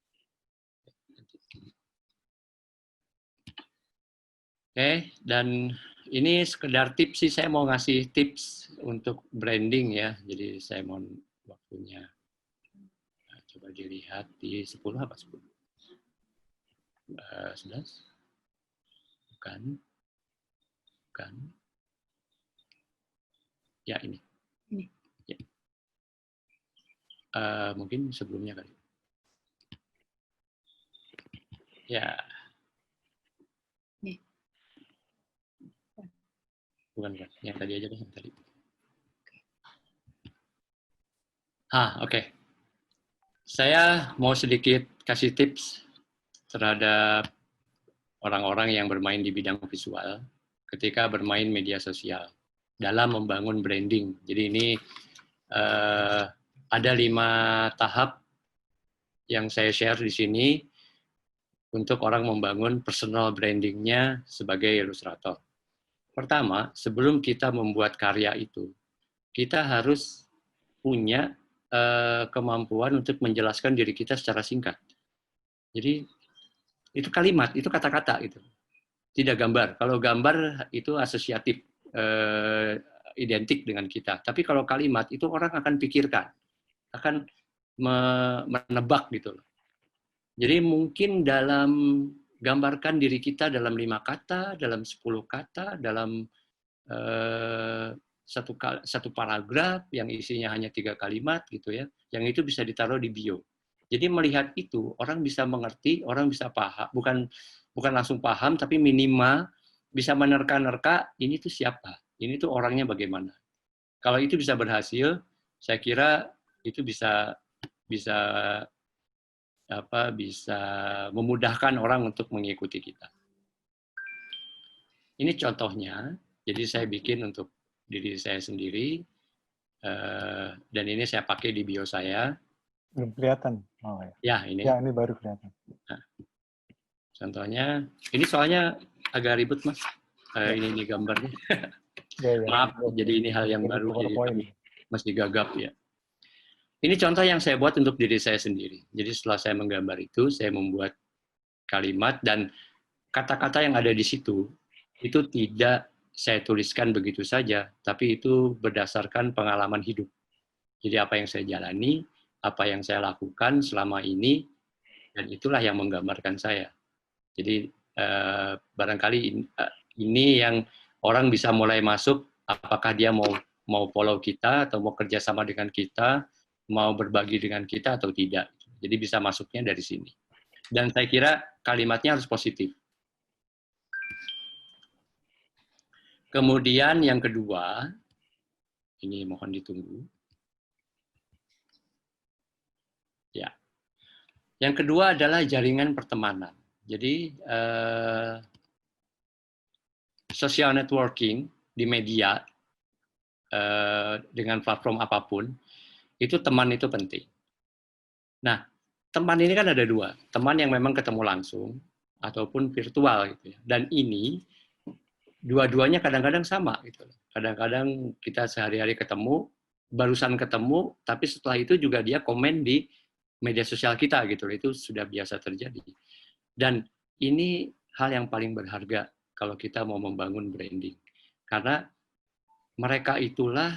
Oke, dan ini sekedar tips sih, saya mau ngasih tips untuk branding ya. Jadi saya mohon waktunya. Nah, coba dilihat di 10 apa 10? 11? Bukan. Bukan. Ya, ini. Ya. Mungkin sebelumnya kali. Ya. Bukan. Yang tadi aja deh, yang tadi. Oke. Saya mau sedikit kasih tips terhadap orang-orang yang bermain di bidang visual ketika bermain media sosial dalam membangun branding. Jadi ini ada 5 tahap yang saya share di sini untuk orang membangun personal branding-nya sebagai ilustrator. Pertama, sebelum kita membuat karya itu, kita harus punya kemampuan untuk menjelaskan diri kita secara singkat. Jadi itu kalimat, itu kata-kata itu. Tidak gambar. Kalau gambar itu asosiatif, identik dengan kita. Tapi kalau kalimat itu orang akan pikirkan, akan menebak gitu loh. Jadi mungkin dalam gambarkan diri kita dalam 5 kata, dalam 10 kata, dalam satu paragraf yang isinya hanya 3 kalimat gitu ya, yang itu bisa ditaruh di bio. Jadi melihat itu orang bisa mengerti, orang bisa paham, bukan langsung paham, tapi minimal bisa menerka-nerka ini tuh siapa, ini tuh orangnya bagaimana. Kalau itu bisa berhasil, saya kira itu bisa memudahkan orang untuk mengikuti kita. Ini contohnya. Jadi saya bikin untuk diri saya sendiri. Dan ini saya pakai di bio saya. Belum kelihatan. Oh, ya. Ya, ini. Ya, ini baru kelihatan. Nah, contohnya, ini soalnya agak ribet, Mas. Ini gambarnya. Ya, ya. Maaf, jadi ini hal yang Ini baru, jadi PowerPoint. kami masih gagap ya. Ini contoh yang saya buat untuk diri saya sendiri. Jadi setelah saya menggambar itu, saya membuat kalimat dan kata-kata yang ada di situ, itu tidak saya tuliskan begitu saja, tapi itu berdasarkan pengalaman hidup. Jadi apa yang saya jalani, apa yang saya lakukan selama ini, dan itulah yang menggambarkan saya. Jadi barangkali ini yang orang bisa mulai masuk, apakah dia mau follow kita, atau mau kerjasama dengan kita, mau berbagi dengan kita atau tidak. Jadi bisa masuknya dari sini. Dan saya kira kalimatnya harus positif. Kemudian yang kedua, ini mohon ditunggu. Ya. Yang kedua adalah jaringan pertemanan. Jadi social networking di media dengan platform apapun, itu teman itu penting. Nah, teman ini kan ada dua, teman yang memang ketemu langsung ataupun virtual gitu ya. Dan ini dua-duanya kadang-kadang sama gitu. Kadang-kadang kita sehari-hari ketemu, barusan ketemu, tapi setelah itu juga dia komen di media sosial kita gitu. Itu sudah biasa terjadi. Dan ini hal yang paling berharga kalau kita mau membangun branding. Karena mereka itulah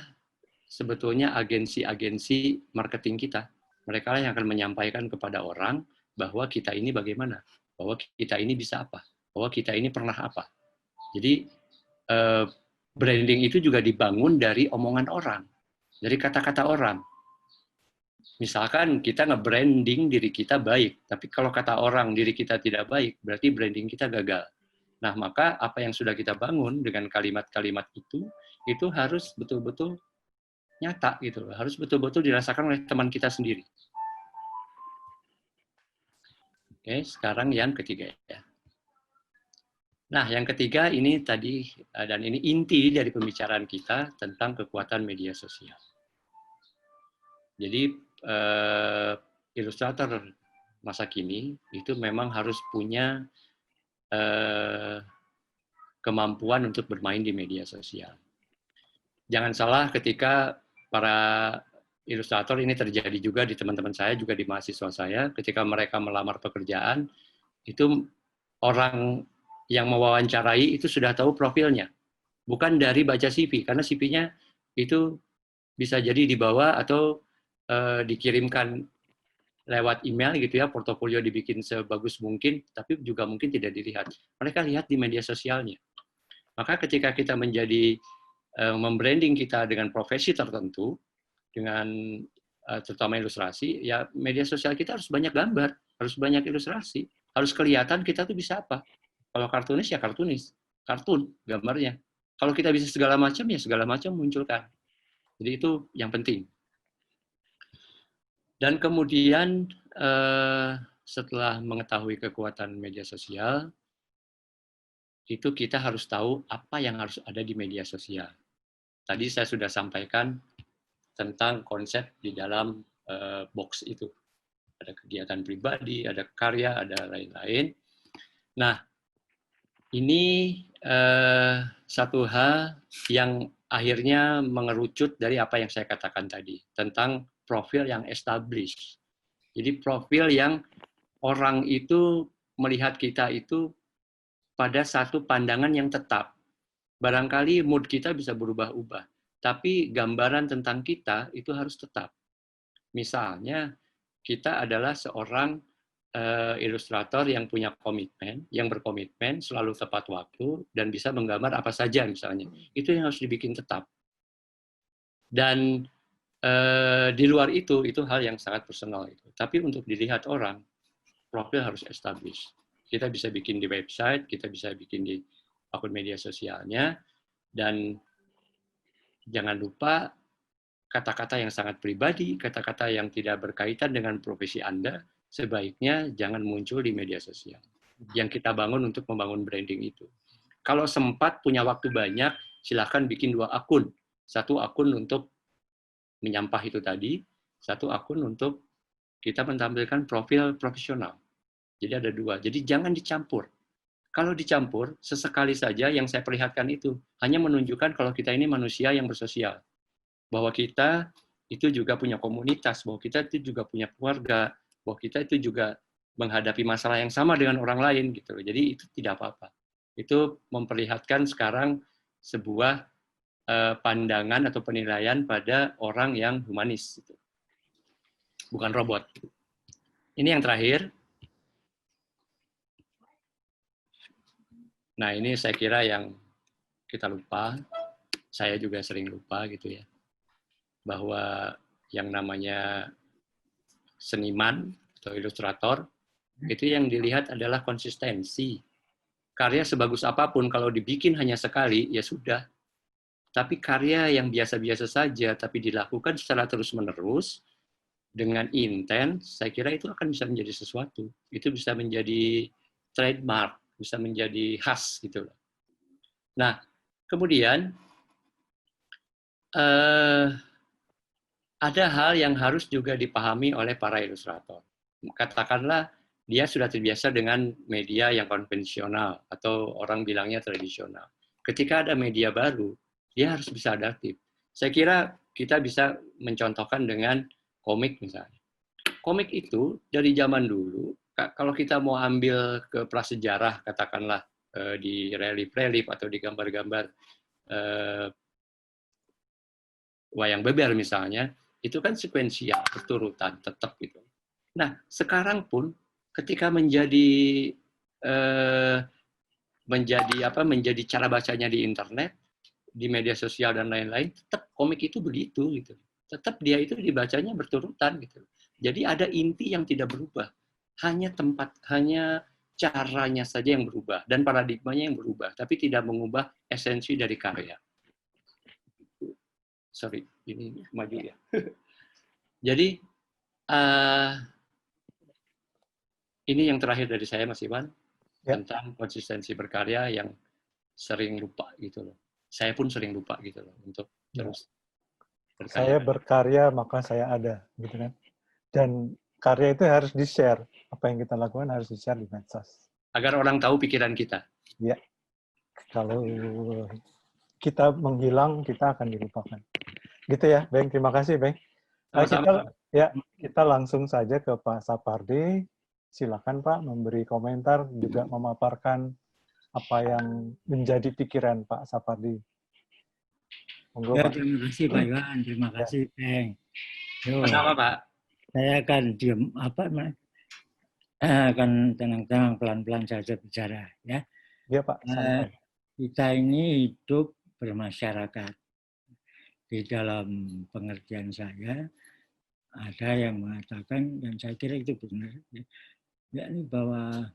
sebetulnya agensi-agensi marketing kita. Mereka lah yang akan menyampaikan kepada orang bahwa kita ini bagaimana, bahwa kita ini bisa apa, bahwa kita ini pernah apa. Jadi branding itu juga dibangun dari omongan orang, dari kata-kata orang. Misalkan kita nge-branding diri kita baik, tapi kalau kata orang diri kita tidak baik, berarti branding kita gagal. Nah, maka apa yang sudah kita bangun dengan kalimat-kalimat itu harus betul-betul nyata gitu, harus betul-betul dirasakan oleh teman kita sendiri. Oke, sekarang yang ketiga ya. Nah, yang ketiga ini tadi, dan ini inti dari pembicaraan kita tentang kekuatan media sosial. Jadi, ilustrator masa kini itu memang harus punya kemampuan untuk bermain di media sosial. Jangan salah ketika para ilustrator, ini terjadi juga di teman-teman saya, juga di mahasiswa saya, ketika mereka melamar pekerjaan, itu orang yang mewawancarai itu sudah tahu profilnya. Bukan dari baca CV, karena CV-nya itu bisa jadi dibawa atau dikirimkan lewat email gitu ya, portofolio dibikin sebagus mungkin, tapi juga mungkin tidak dilihat. Mereka lihat di media sosialnya. Maka ketika kita menjadi membranding kita dengan profesi tertentu, dengan terutama ilustrasi, ya media sosial kita harus banyak gambar, harus banyak ilustrasi, harus kelihatan kita tuh bisa apa. Kalau kartunis ya kartunis, kartun gambarnya. Kalau kita bisa segala macam ya segala macam munculkan. Jadi itu yang penting. Dan kemudian setelah mengetahui kekuatan media sosial, itu kita harus tahu apa yang harus ada di media sosial. Tadi saya sudah sampaikan tentang konsep di dalam box itu. Ada kegiatan pribadi, ada karya, ada lain-lain. Nah, ini satu hal yang akhirnya mengerucut dari apa yang saya katakan tadi, tentang profil yang established. Jadi profil yang orang itu melihat kita itu pada satu pandangan yang tetap. Barangkali mood kita bisa berubah-ubah, tapi gambaran tentang kita itu harus tetap. Misalnya, kita adalah seorang ilustrator yang punya komitmen, yang berkomitmen, selalu tepat waktu, dan bisa menggambar apa saja misalnya. Itu yang harus dibikin tetap. Dan di luar itu hal yang sangat personal. Tapi untuk dilihat orang, profil harus established. Kita bisa bikin di website, kita bisa bikin di akun media sosialnya, dan jangan lupa kata-kata yang sangat pribadi, kata-kata yang tidak berkaitan dengan profesi Anda, sebaiknya jangan muncul di media sosial. Yang kita bangun untuk membangun branding itu. Kalau sempat punya waktu banyak, silakan bikin 2 akun. 1 akun untuk menyampah itu tadi, satu akun untuk kita menampilkan profil profesional. Jadi ada dua. Jadi jangan dicampur. Kalau dicampur, sesekali saja yang saya perlihatkan itu hanya menunjukkan kalau kita ini manusia yang bersosial. Bahwa kita itu juga punya komunitas, bahwa kita itu juga punya keluarga, bahwa kita itu juga menghadapi masalah yang sama dengan orang lain gitu. Jadi itu tidak apa-apa. Itu memperlihatkan sekarang sebuah pandangan atau penilaian pada orang yang humanis, gitu. Bukan robot. Ini yang terakhir. Nah, ini saya kira yang kita lupa. Saya juga sering lupa gitu ya. Bahwa yang namanya seniman atau ilustrator, itu yang dilihat adalah konsistensi. Karya sebagus apapun, kalau dibikin hanya sekali, ya sudah. Tapi karya yang biasa-biasa saja, tapi dilakukan secara terus-menerus, dengan intens, saya kira itu akan bisa menjadi sesuatu. Itu bisa menjadi trademark, bisa menjadi khas gitu loh. Nah, kemudian ada hal yang harus juga dipahami oleh para ilustrator. Katakanlah dia sudah terbiasa dengan media yang konvensional atau orang bilangnya tradisional. Ketika ada media baru, dia harus bisa adaptif. Saya kira kita bisa mencontohkan dengan komik misalnya. Komik itu dari zaman dulu, kalau kita mau ambil ke prasejarah, katakanlah di relief-relief atau di gambar-gambar wayang beber misalnya, itu kan sekuensial, berturutan, tetap gitu. Nah, sekarang pun ketika menjadi cara bacanya di internet, di media sosial dan lain-lain, tetap komik itu begitu gitu. Tetap dia itu dibacanya berturutan gitu. Jadi ada inti yang tidak berubah, hanya caranya saja yang berubah dan paradigmanya yang berubah, tapi tidak mengubah esensi dari karya. Sorry, ini maju ya. Jadi ini yang terakhir dari saya, Mas Iwan, tentang konsistensi berkarya yang sering lupa gitu loh. Saya pun sering lupa gitu loh untuk terus berkarya. Saya berkarya maka saya ada, gitu kan. Dan karya itu harus di-share. Apa yang kita lakukan harus di-share di medsos. Agar orang tahu pikiran kita. Ya. Kalau kita menghilang, kita akan dilupakan. Gitu ya, Beng. Terima kasih, Beng. Kita langsung saja ke Pak Sapardi. Silakan Pak memberi komentar, juga memaparkan apa yang menjadi pikiran Pak Sapardi. Monggo, Ya, Pak. terima kasih Pak Iwan, terima kasih Beng. Sama Pak. Saya akan diam akan tenang-tenang pelan-pelan saja bicara ya. Iya Pak. Kita ini hidup bermasyarakat. Di dalam pengertian saya ada yang mengatakan, dan saya kira itu benar, yakni bahwa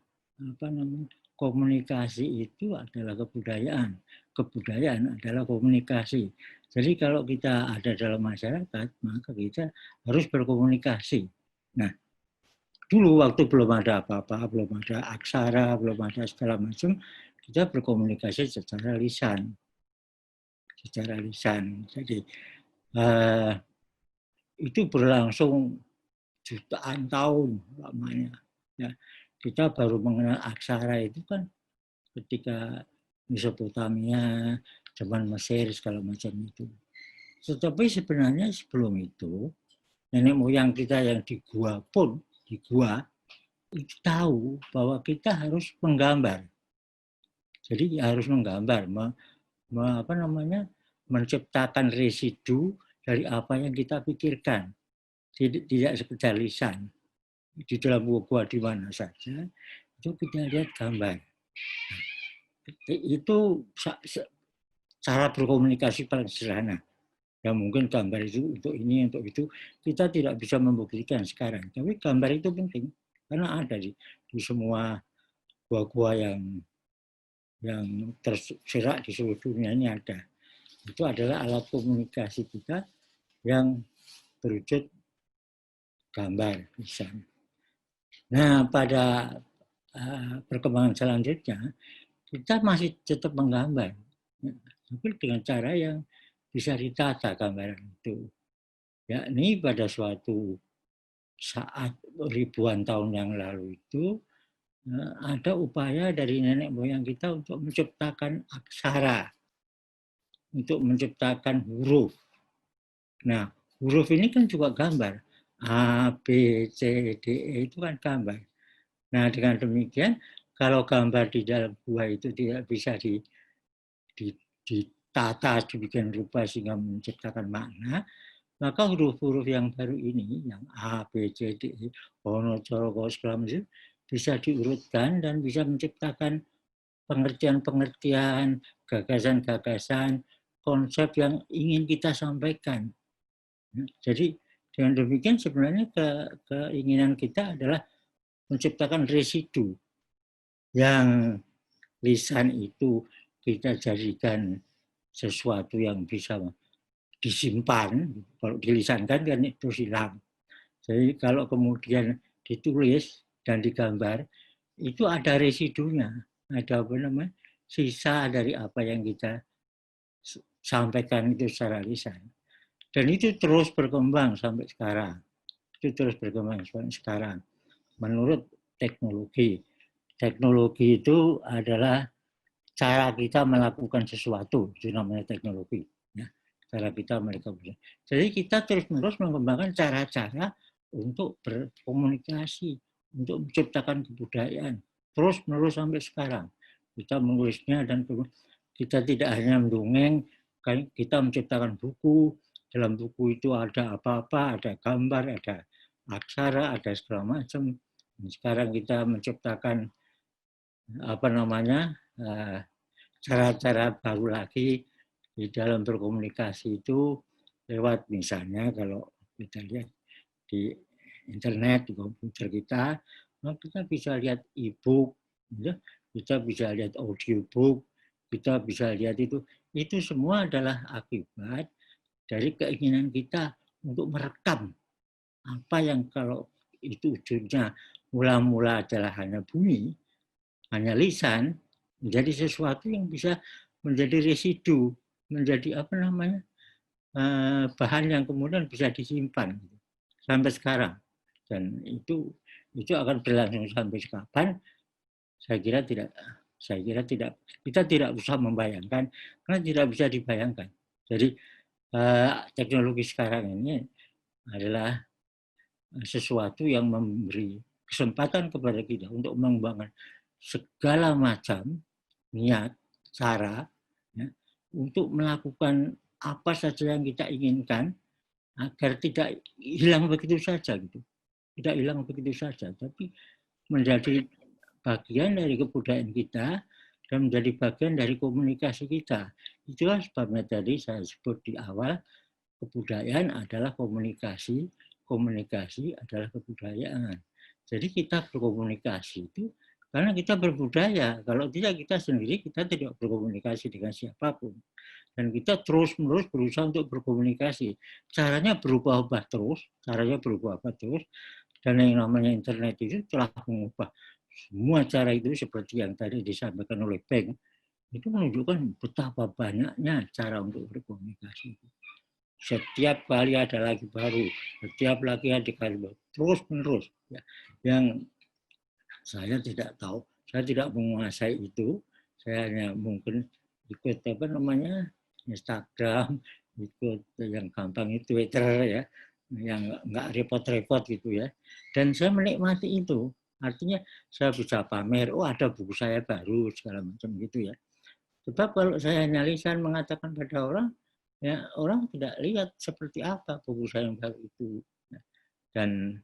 komunikasi itu adalah kebudayaan. Kebudayaan adalah komunikasi. Jadi kalau kita ada dalam masyarakat, maka kita harus berkomunikasi. Nah, dulu waktu belum ada apa-apa, belum ada aksara, belum ada segala macam, kita berkomunikasi secara lisan. Secara lisan. Jadi itu berlangsung jutaan tahun lamanya. Ya. Kita baru mengenal aksara itu kan ketika Mesopotamia, zaman Mesir, segala macam itu. Tetapi sebenarnya sebelum itu, nenek moyang kita yang di gua pun, di gua, itu tahu bahwa kita harus menggambar. Jadi harus menggambar, menciptakan residu dari apa yang kita pikirkan. Tidak sekedar lisan. Di dalam gua di mana saja, itu kita lihat gambar. Itu cara berkomunikasi paling sederhana. Ya mungkin gambar itu untuk ini, untuk itu, kita tidak bisa membuktikan sekarang. Tapi gambar itu penting, karena ada di semua gua-gua yang terserak di seluruh dunia ini ada. Itu adalah alat komunikasi kita yang berwujud gambar, misalnya. Nah, pada perkembangan selanjutnya, kita masih tetap menggambar, tapi dengan cara yang bisa ditata gambaran itu. yakni pada suatu saat ribuan tahun yang lalu itu ada upaya dari nenek moyang kita untuk menciptakan aksara, untuk menciptakan huruf. Nah, huruf ini kan juga gambar. A, B, C, D, E itu kan gambar. Nah, dengan demikian, kalau gambar di dalam gua itu tidak bisa ditata sedemikian rupa sehingga menciptakan makna, maka huruf-huruf yang baru ini, yang A, B, C, D, E, Ono, Coroko, segala macam, bisa diurutkan dan bisa menciptakan pengertian-pengertian, gagasan-gagasan, konsep yang ingin kita sampaikan. Jadi dengan demikian sebenarnya keinginan kita adalah menciptakan residu yang lisan itu kita jadikan sesuatu yang bisa disimpan. Kalau dilisankan kan itu hilang. Jadi kalau kemudian ditulis dan digambar, itu ada residunya, ada apa namanya, sisa dari apa yang kita sampaikan itu secara lisan. Dan itu terus berkembang sampai sekarang. Itu terus berkembang sampai sekarang. Menurut teknologi. Teknologi itu adalah cara kita melakukan sesuatu. Itu namanya teknologi. Ya. Cara kita melakukan. Jadi kita terus-menerus mengembangkan cara-cara untuk berkomunikasi, untuk menciptakan kebudayaan. Terus-menerus sampai sekarang. Kita menulisnya dan kita tidak hanya mendongeng, kita menciptakan buku. Dalam buku itu ada apa-apa, ada gambar, ada aksara, ada segala macam. Sekarang kita menciptakan apa namanya cara-cara baru lagi di dalam berkomunikasi itu lewat misalnya kalau kita lihat di internet, di komputer kita, kita bisa lihat e-book, kita bisa lihat audiobook, kita bisa lihat itu semua adalah akibat dari keinginan kita untuk merekam apa yang kalau itu ujungnya mula-mula adalah hanya bunyi, hanya lisan, menjadi sesuatu yang bisa menjadi residu, menjadi apa namanya bahan yang kemudian bisa disimpan sampai sekarang. Dan itu akan berlangsung sampai kapan? Saya kira tidak. Kita tidak usah membayangkan karena tidak bisa dibayangkan. Jadi teknologi sekarang ini adalah sesuatu yang memberi kesempatan kepada kita untuk mengembangkan segala macam niat, cara, ya, untuk melakukan apa saja yang kita inginkan agar tidak hilang begitu saja, gitu. Tidak hilang begitu saja, tapi menjadi bagian dari kebudayaan kita dan menjadi bagian dari komunikasi kita. Itulah sebabnya tadi saya sebut di awal, kebudayaan adalah komunikasi, komunikasi adalah kebudayaan. Jadi kita berkomunikasi itu karena kita berbudaya. Kalau tidak kita sendiri, kita tidak berkomunikasi dengan siapapun. Dan kita terus-menerus berusaha untuk berkomunikasi. Caranya berubah-ubah terus, dan yang namanya internet itu telah mengubah semua cara itu seperti yang tadi disampaikan oleh Peng. Itu menunjukkan betapa banyaknya cara untuk berkomunikasi. Setiap kali ada lagi baru, setiap lagi ada kali baru, terus-menerus. Ya. Yang saya tidak tahu, saya tidak menguasai itu. Saya hanya mungkin ikut apa namanya Instagram, ikut yang gampang itu Twitter ya, yang nggak repot-repot gitu ya. Dan saya menikmati itu. Artinya saya bisa pamer, oh ada buku saya baru segala macam gitu ya. Sebab kalau saya hanya lisan mengatakan pada orang, ya orang tidak lihat seperti apa buku saya yang baru itu. Dan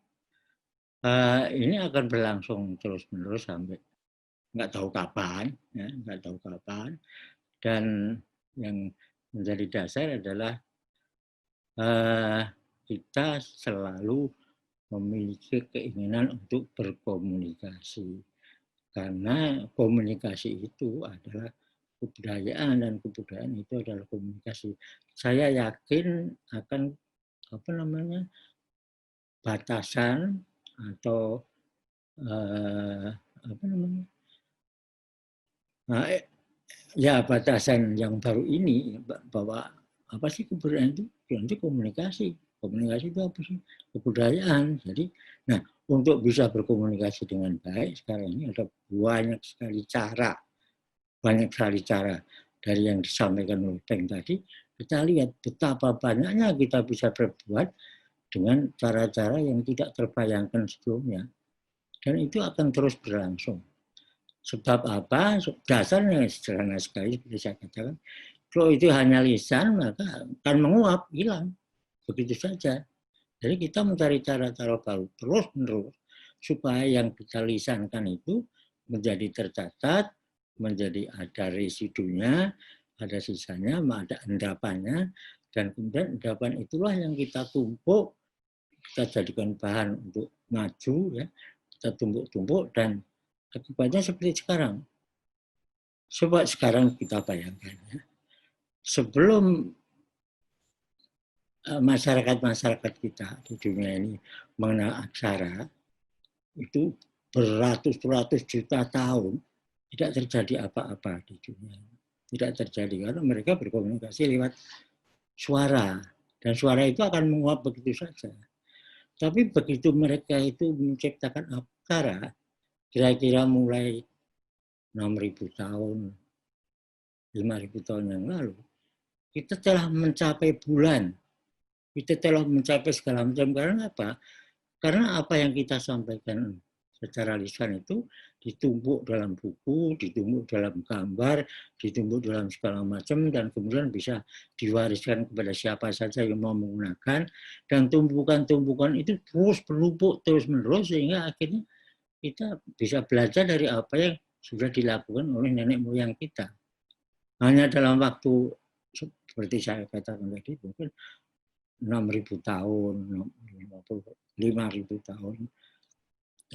ini akan berlangsung terus-menerus sampai nggak tahu kapan, ya, nggak tahu kapan. Dan yang menjadi dasar adalah kita selalu memiliki keinginan untuk berkomunikasi. Karena komunikasi itu adalah kebudayaan dan kebudayaan itu adalah komunikasi. Saya yakin akan apa namanya batasan atau apa namanya ya batasan yang baru ini bahwa apa sih kebudayaan itu komunikasi. Komunikasi itu apa sih? Kebudayaan. Jadi, nah untuk bisa berkomunikasi dengan baik sekarang ini ada banyak sekali cara dari yang disampaikan oleh Peng tadi. Kita lihat betapa banyaknya kita bisa berbuat dengan cara-cara yang tidak terbayangkan sebelumnya. Dan itu akan terus berlangsung. Sebab apa? Dasarnya sederhana sekali, seperti saya katakan. Kalau itu hanya lisan, maka akan menguap, hilang. Begitu saja. Jadi kita mencari cara-cara baru terus-menerus supaya yang kita lisankan itu menjadi tercatat, menjadi ada residunya, ada sisanya, ada endapannya, dan kemudian endapan itulah yang kita tumpuk, kita jadikan bahan untuk maju, ya, kita tumpuk-tumpuk, dan akibatnya seperti sekarang. Coba sekarang kita bayangkan, ya. Sebelum masyarakat kita di dunia ini mengenal aksara, itu beratus-ratus juta tahun tidak terjadi apa-apa di dunia ini. Tidak terjadi karena mereka berkomunikasi lewat suara, dan suara itu akan menguap begitu saja. Tapi begitu mereka itu menciptakan aksara, kira-kira mulai 6.000 tahun, 5.000 tahun yang lalu, kita telah mencapai bulan. Kita telah mencapai segala macam. Karena apa? Karena apa yang kita sampaikan secara lisan itu ditumpuk dalam buku, ditumpuk dalam gambar, ditumpuk dalam segala macam, dan kemudian bisa diwariskan kepada siapa saja yang mau menggunakan. Dan tumpukan-tumpukan itu terus berlumpuk, terus-menerus, sehingga akhirnya kita bisa belajar dari apa yang sudah dilakukan oleh nenek moyang kita. Hanya dalam waktu, seperti saya katakan tadi, mungkin 6.000 tahun, 5.000 tahun.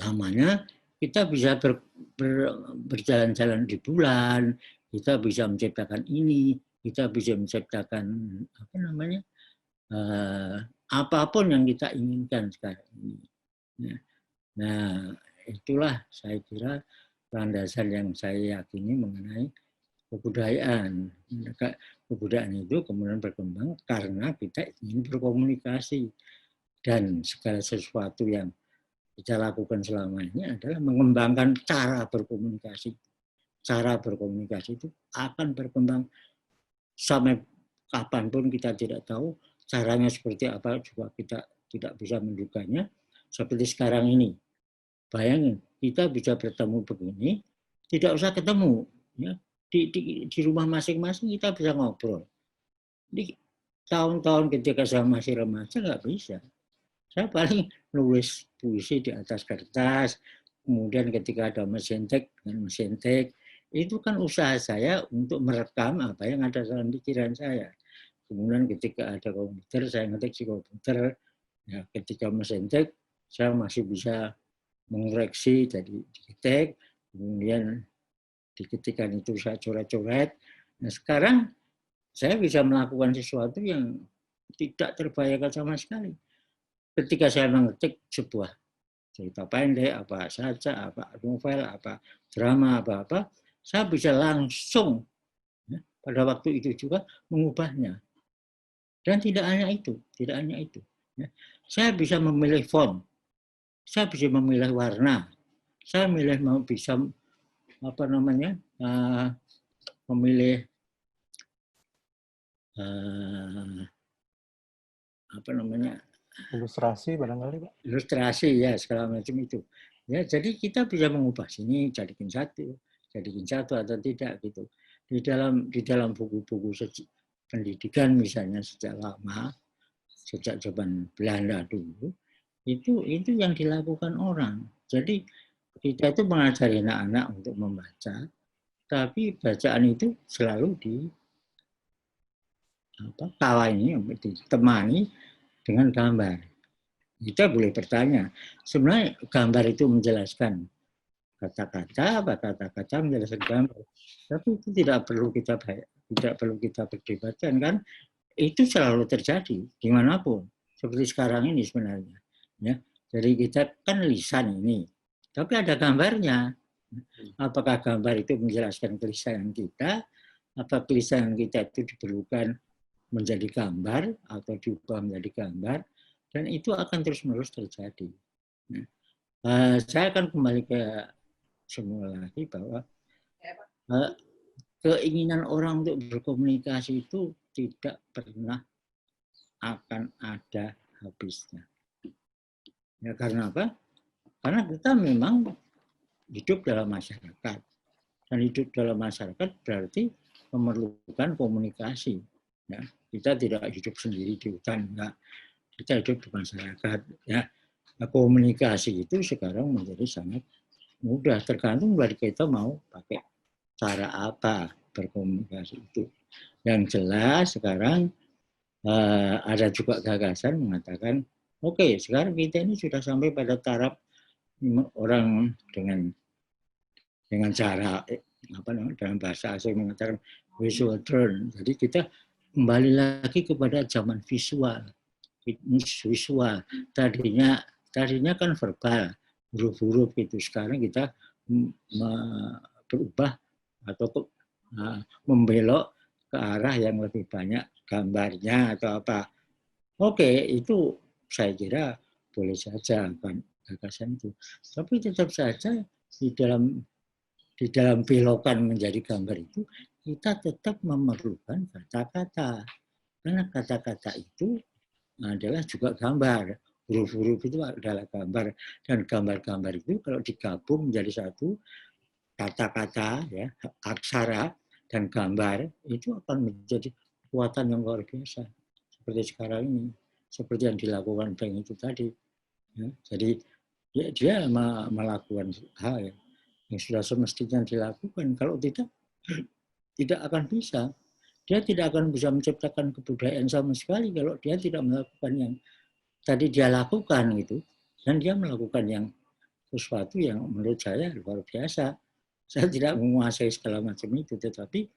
Lamanya kita bisa berjalan-jalan di bulan, kita bisa menciptakan ini, kita bisa menciptakan apapun yang kita inginkan sekarang ini. Nah, itulah saya kira landasan yang saya yakini mengenai kebudayaan. Kebudayaan itu kemudian berkembang karena kita ingin berkomunikasi. Dan segala sesuatu yang kita lakukan selama ini adalah mengembangkan cara berkomunikasi. Cara berkomunikasi itu akan berkembang sampai kapanpun kita tidak tahu. Caranya seperti apa juga kita tidak bisa menduganya. Seperti sekarang ini. Bayangin, kita bisa bertemu begini, tidak usah ketemu. Ya. Di rumah masing-masing kita bisa ngobrol. Di tahun-tahun ketika saya masih remaja nggak bisa. Saya paling nulis puisi di atas kertas, kemudian ketika ada mesin tek, itu kan usaha saya untuk merekam apa yang ada dalam pikiran saya. Kemudian ketika ada komputer, saya ngetik di komputer. Ya, ketika mesin tek, saya masih bisa mengoreksi jadi diketik, kemudian diketikan itu saya coret-coret. Nah sekarang saya bisa melakukan sesuatu yang tidak terbayangkan sama sekali. Ketika saya mengetik sebuah cerita pendek, apa saja, apa novel, apa drama, apa-apa, saya bisa langsung ya, pada waktu itu juga mengubahnya. Dan tidak hanya itu. Ya. Saya bisa memilih font, saya bisa memilih warna, saya bisa memilih ilustrasi barangkali, Pak. Ilustrasi ya segala macam itu. Ya, jadi kita bisa mengubah sini jadikan satu atau tidak gitu. Di dalam buku-buku pendidikan misalnya sejak lama, sejak zaman Belanda dulu, itu yang dilakukan orang. Jadi kita itu mengajari anak-anak untuk membaca, tapi bacaan itu selalu ditemani dengan gambar. Kita boleh bertanya, sebenarnya gambar itu menjelaskan kata-kata menjelaskan gambar, tapi itu tidak perlu kita perdebatkan kan? Itu selalu terjadi dimanapun. Seperti sekarang ini sebenarnya. Ya, jadi kita kan lisan ini, tapi ada gambarnya. Apakah gambar itu menjelaskan kelisahan kita? Apa kelisahan kita itu diperlukan menjadi gambar atau diubah menjadi gambar? Dan itu akan terus-menerus terjadi. Nah, saya akan kembali ke semula lagi bahwa keinginan orang untuk berkomunikasi itu tidak pernah akan ada habisnya. Ya, karena apa? Karena kita memang hidup dalam masyarakat. Dan hidup dalam masyarakat berarti memerlukan komunikasi. Ya, kita tidak hidup sendiri di hutan, enggak. Kita hidup di masyarakat. Ya. Nah, komunikasi itu sekarang menjadi sangat mudah. Tergantung dari kita mau pakai cara apa berkomunikasi itu. Yang jelas sekarang ada juga gagasan mengatakan, oke, sekarang kita ini sudah sampai pada taraf orang dengan cara apa namanya dalam bahasa asing mengatakan visual turn. Jadi kita kembali lagi kepada zaman visual. Tadinya kan verbal, huruf-huruf itu. Sekarang kita berubah atau membelok ke arah yang lebih banyak gambarnya atau apa. Oke, itu saya kira boleh saja kan gagasan itu. Tapi tetap saja di dalam belokan menjadi gambar itu kita tetap memerlukan kata-kata. Karena kata-kata itu adalah juga gambar. Huruf-huruf itu adalah gambar. Dan gambar-gambar itu kalau digabung menjadi satu, kata-kata, ya, aksara, dan gambar, itu akan menjadi kekuatan yang luar biasa. Seperti sekarang ini. Seperti yang dilakukan Bank itu tadi. Ya, jadi dia melakukan hal yang sudah semestinya dilakukan. Kalau tidak akan bisa. Dia tidak akan bisa menciptakan kebudayaan sama sekali kalau dia tidak melakukan yang tadi dia lakukan gitu. Dan dia melakukan yang sesuatu yang menurut saya luar biasa. Saya tidak menguasai segala macam itu, tetapi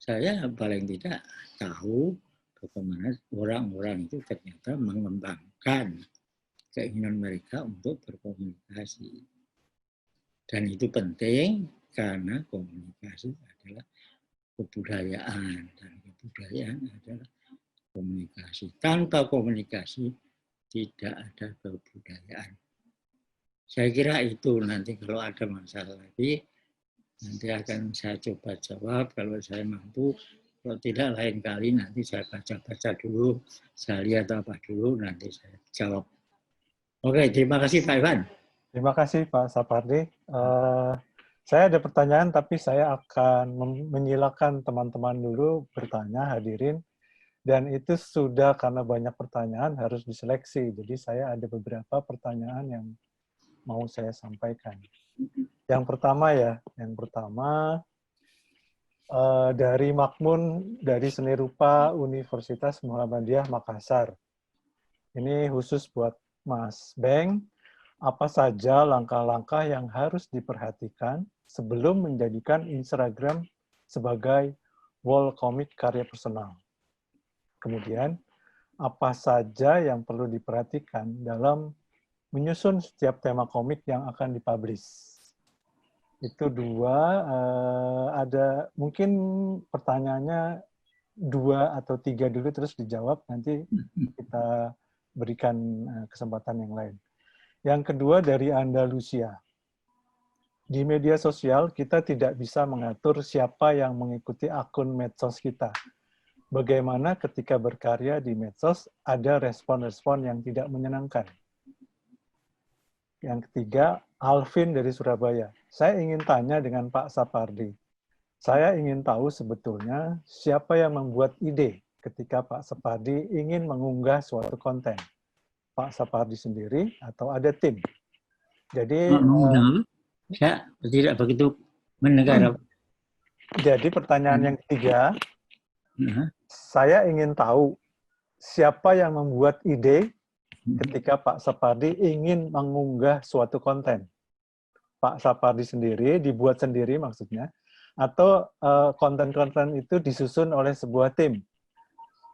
saya paling tidak tahu bagaimana orang-orang itu ternyata mengembangkan keinginan mereka untuk berkomunikasi. Dan itu penting karena komunikasi adalah kebudayaan. Dan kebudayaan adalah komunikasi. Tanpa komunikasi tidak ada kebudayaan. Saya kira itu nanti kalau ada masalah lagi, nanti akan saya coba jawab kalau saya mampu. Kalau tidak lain kali nanti saya baca-baca dulu, saya lihat apa dulu, nanti saya jawab. Oke, terima kasih Pak Ivan. Terima kasih Pak Sapardi. Saya ada pertanyaan, tapi saya akan menyilakan teman-teman dulu bertanya, hadirin. Dan itu sudah karena banyak pertanyaan harus diseleksi. Jadi saya ada beberapa pertanyaan yang mau saya sampaikan. Yang pertama dari Makmun dari Seni Rupa Universitas Muhammadiyah Makassar. Ini khusus buat Mas Beng. Apa saja langkah-langkah yang harus diperhatikan sebelum menjadikan Instagram sebagai wall comic karya personal? Kemudian, apa saja yang perlu diperhatikan dalam menyusun setiap tema komik yang akan dipublish? Itu dua, ada mungkin pertanyaannya 2 atau 3 dulu terus dijawab, nanti kita berikan kesempatan yang lain. Yang kedua dari Andalusia. Di media sosial kita tidak bisa mengatur siapa yang mengikuti akun medsos kita. Bagaimana ketika berkarya di medsos ada respon-respon yang tidak menyenangkan? Yang ketiga, Alvin dari Surabaya. Saya ingin tanya dengan Pak Sapardi. Saya ingin tahu sebetulnya siapa yang membuat ide ketika Pak Sapardi ingin mengunggah suatu konten. Pak Sapardi sendiri atau ada tim? Jadi, saya tidak begitu mendengar. Jadi pertanyaan yang ketiga, saya ingin tahu siapa yang membuat ide ketika Pak Sapardi ingin mengunggah suatu konten. Pak Sapardi sendiri, dibuat sendiri maksudnya, atau konten-konten itu disusun oleh sebuah tim.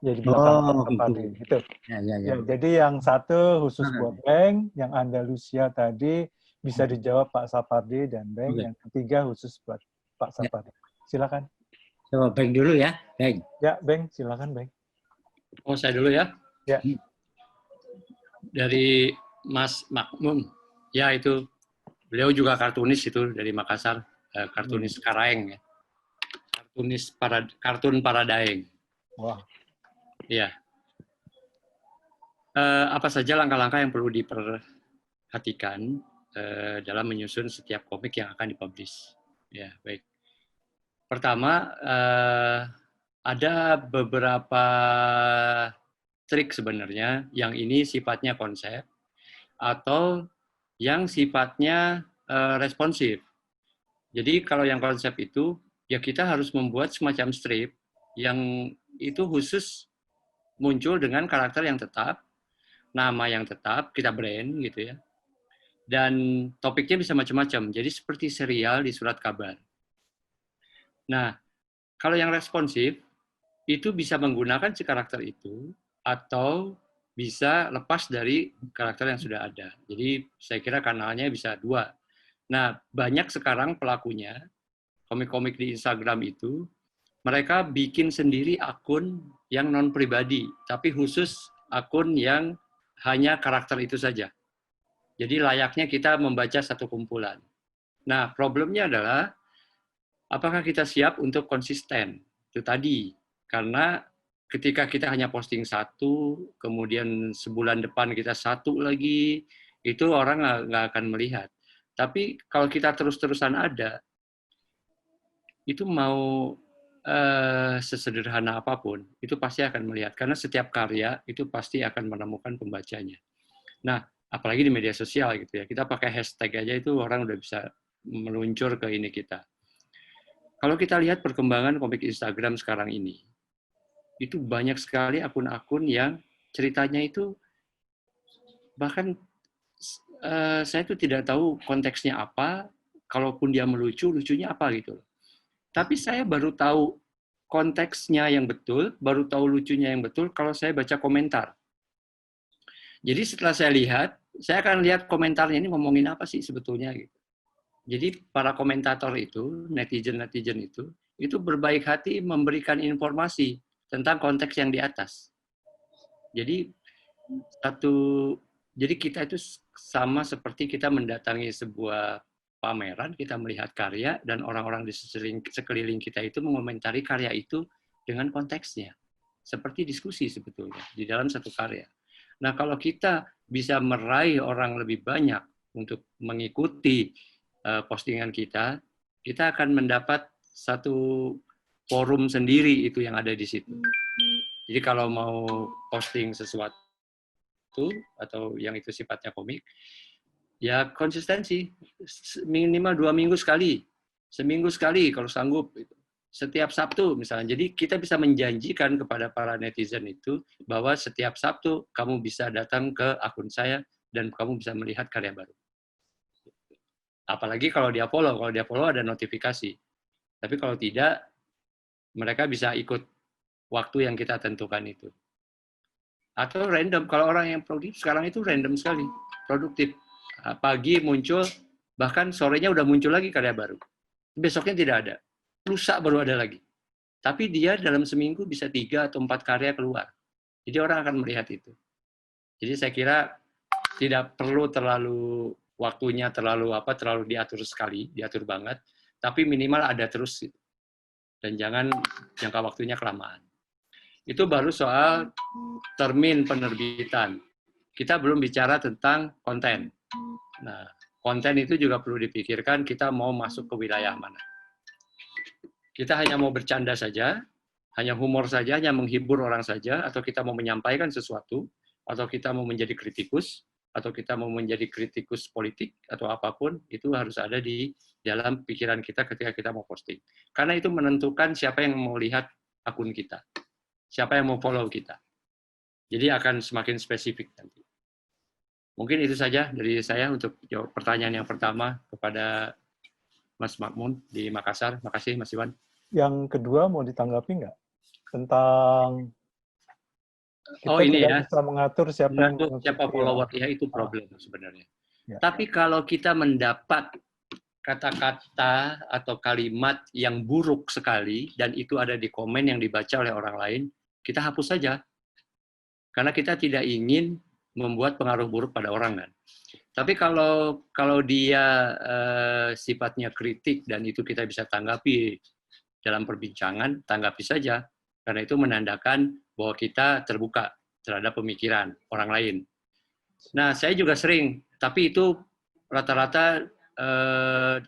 Jadi belakang Pak Sapardi. Gitu. Ya, jadi yang satu khusus buat Beng, yang Andalusia tadi bisa dijawab Pak Sapardi dan Beng, yang ketiga khusus buat Pak Sapardi. Silakan. Coba Beng dulu ya, Beng. Ya, Beng, silakan Beng. Oh, saya dulu ya? Ya. Dari Mas Makmun. Ya, itu beliau juga kartunis itu dari Makassar, kartunis Karaeng ya. Kartun para Daeng. Wah. Ya. Apa saja langkah-langkah yang perlu diperhatikan dalam menyusun setiap komik yang akan dipublish? Ya, baik. Pertama, ada beberapa trik sebenarnya yang ini sifatnya konsep atau yang sifatnya responsif. Jadi kalau yang konsep itu, ya kita harus membuat semacam strip yang itu khusus muncul dengan karakter yang tetap, nama yang tetap, kita brand gitu ya. Dan topiknya bisa macam-macam. Jadi seperti serial di surat kabar. Nah, kalau yang responsif, itu bisa menggunakan si karakter itu, atau bisa lepas dari karakter yang sudah ada. Jadi saya kira kanalnya bisa dua. Nah, banyak sekarang pelakunya, komik-komik di Instagram itu, mereka bikin sendiri akun yang non-pribadi, tapi khusus akun yang hanya karakter itu saja. Jadi layaknya kita membaca satu kumpulan. Nah, problemnya adalah, apakah kita siap untuk konsisten? Itu tadi, karena ketika kita hanya posting satu, kemudian sebulan depan kita satu lagi, itu orang nggak akan melihat. Tapi kalau kita terus-terusan ada, itu mau sesederhana apapun, itu pasti akan melihat. Karena setiap karya itu pasti akan menemukan pembacanya. Nah, apalagi di media sosial gitu ya, kita pakai hashtag aja itu orang udah bisa meluncur ke ini kita. Kalau kita lihat perkembangan komik Instagram sekarang ini, itu banyak sekali akun-akun yang ceritanya itu bahkan saya itu tidak tahu konteksnya apa, kalaupun dia melucu, lucunya apa gitu. Tapi saya baru tahu konteksnya yang betul, baru tahu lucunya yang betul kalau saya baca komentar. Jadi setelah saya lihat, saya akan lihat komentarnya ini ngomongin apa sih sebetulnya gitu. Jadi para komentator itu, netizen-netizen itu berbaik hati memberikan informasi tentang konteks yang di atas. Jadi jadi kita itu sama seperti kita mendatangi sebuah pameran, kita melihat karya dan orang-orang di sekeliling kita itu mengomentari karya itu dengan konteksnya. Seperti diskusi sebetulnya di dalam satu karya. Nah, kalau kita bisa meraih orang lebih banyak untuk mengikuti postingan kita, kita akan mendapat satu forum sendiri itu yang ada di situ. Jadi kalau mau posting sesuatu atau yang itu sifatnya komik, ya konsistensi, minimal 2 minggu sekali, seminggu sekali kalau sanggup. Setiap Sabtu misalnya. Jadi kita bisa menjanjikan kepada para netizen itu bahwa setiap Sabtu kamu bisa datang ke akun saya dan kamu bisa melihat karya baru. Apalagi kalau dia follow ada notifikasi. Tapi kalau tidak, mereka bisa ikut waktu yang kita tentukan itu. Atau random, kalau orang yang produktif sekarang itu random sekali, produktif. Pagi muncul, bahkan sorenya udah muncul lagi karya baru. Besoknya tidak ada. Lusa baru ada lagi. Tapi dia dalam seminggu bisa 3 atau 4 karya keluar. Jadi orang akan melihat itu. Jadi saya kira tidak perlu terlalu waktunya terlalu diatur sekali, diatur banget, tapi minimal ada terus. Dan jangan jangka waktunya kelamaan. Itu baru soal termin penerbitan. Kita belum bicara tentang konten. Nah, konten itu juga perlu dipikirkan kita mau masuk ke wilayah mana. Kita hanya mau bercanda saja, hanya humor saja, hanya menghibur orang saja, atau kita mau menyampaikan sesuatu, atau kita mau menjadi kritikus, atau kita mau menjadi kritikus politik, atau apapun, itu harus ada di dalam pikiran kita ketika kita mau posting. Karena itu menentukan siapa yang mau lihat akun kita, siapa yang mau follow kita. Jadi akan semakin spesifik nanti. Mungkin itu saja dari saya untuk jawab pertanyaan yang pertama kepada Mas Makmun di Makassar. Makasih, Mas Iwan. Yang kedua mau ditanggapi nggak? Tentang kita ini tidak ya, bisa mengatur siapa follower, ya itu problem sebenarnya. Ya. Tapi kalau kita mendapat kata-kata atau kalimat yang buruk sekali, dan itu ada di komen yang dibaca oleh orang lain, kita hapus saja. Karena kita tidak ingin membuat pengaruh buruk pada orang kan. Tapi kalau dia sifatnya kritik dan itu kita bisa tanggapi dalam perbincangan, tanggapi saja, karena itu menandakan bahwa kita terbuka terhadap pemikiran orang lain. Nah, saya juga sering, tapi itu rata-rata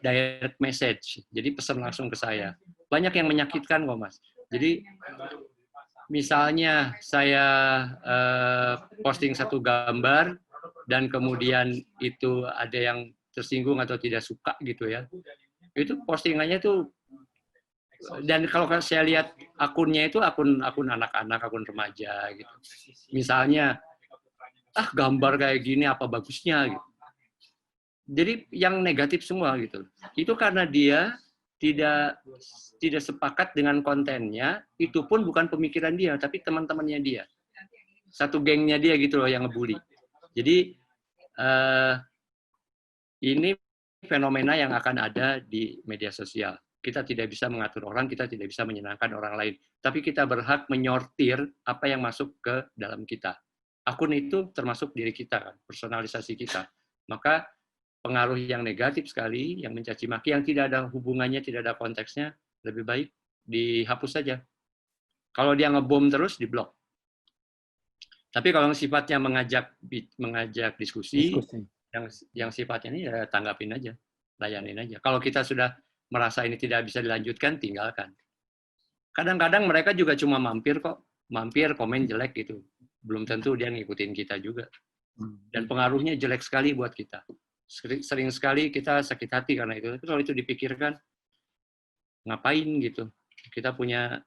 direct message, jadi pesan langsung ke saya. Banyak yang menyakitkan kok, Mas. Jadi misalnya saya posting satu gambar dan kemudian itu ada yang tersinggung atau tidak suka gitu ya. Itu postingannya tuh, dan kalau saya lihat akunnya itu akun anak-anak, akun remaja gitu. Misalnya, gambar kayak gini apa bagusnya gitu. Jadi yang negatif semua gitu. Itu karena dia tidak sepakat dengan kontennya, itu pun bukan pemikiran dia, tapi teman-temannya dia. Satu gengnya dia gitu loh yang ngebully. Jadi ini fenomena yang akan ada di media sosial. Kita tidak bisa mengatur orang, kita tidak bisa menyenangkan orang lain. Tapi kita berhak menyortir apa yang masuk ke dalam kita. Akun itu termasuk diri kita, kan, personalisasi kita. Maka pengaruh yang negatif sekali, yang mencaci maki, yang tidak ada hubungannya, tidak ada konteksnya, lebih baik dihapus saja. Kalau dia ngebom terus, diblok. Tapi kalau sifatnya mengajak diskusi. Yang sifatnya ini ya tanggapin aja, layanin aja. Kalau kita sudah merasa ini tidak bisa dilanjutkan, tinggalkan. Kadang-kadang mereka juga cuma mampir kok, komen jelek gitu. Belum tentu dia ngikutin kita juga. Dan pengaruhnya jelek sekali buat kita. Sering sekali kita sakit hati karena itu. Tapi kalau itu dipikirkan, ngapain gitu? Kita punya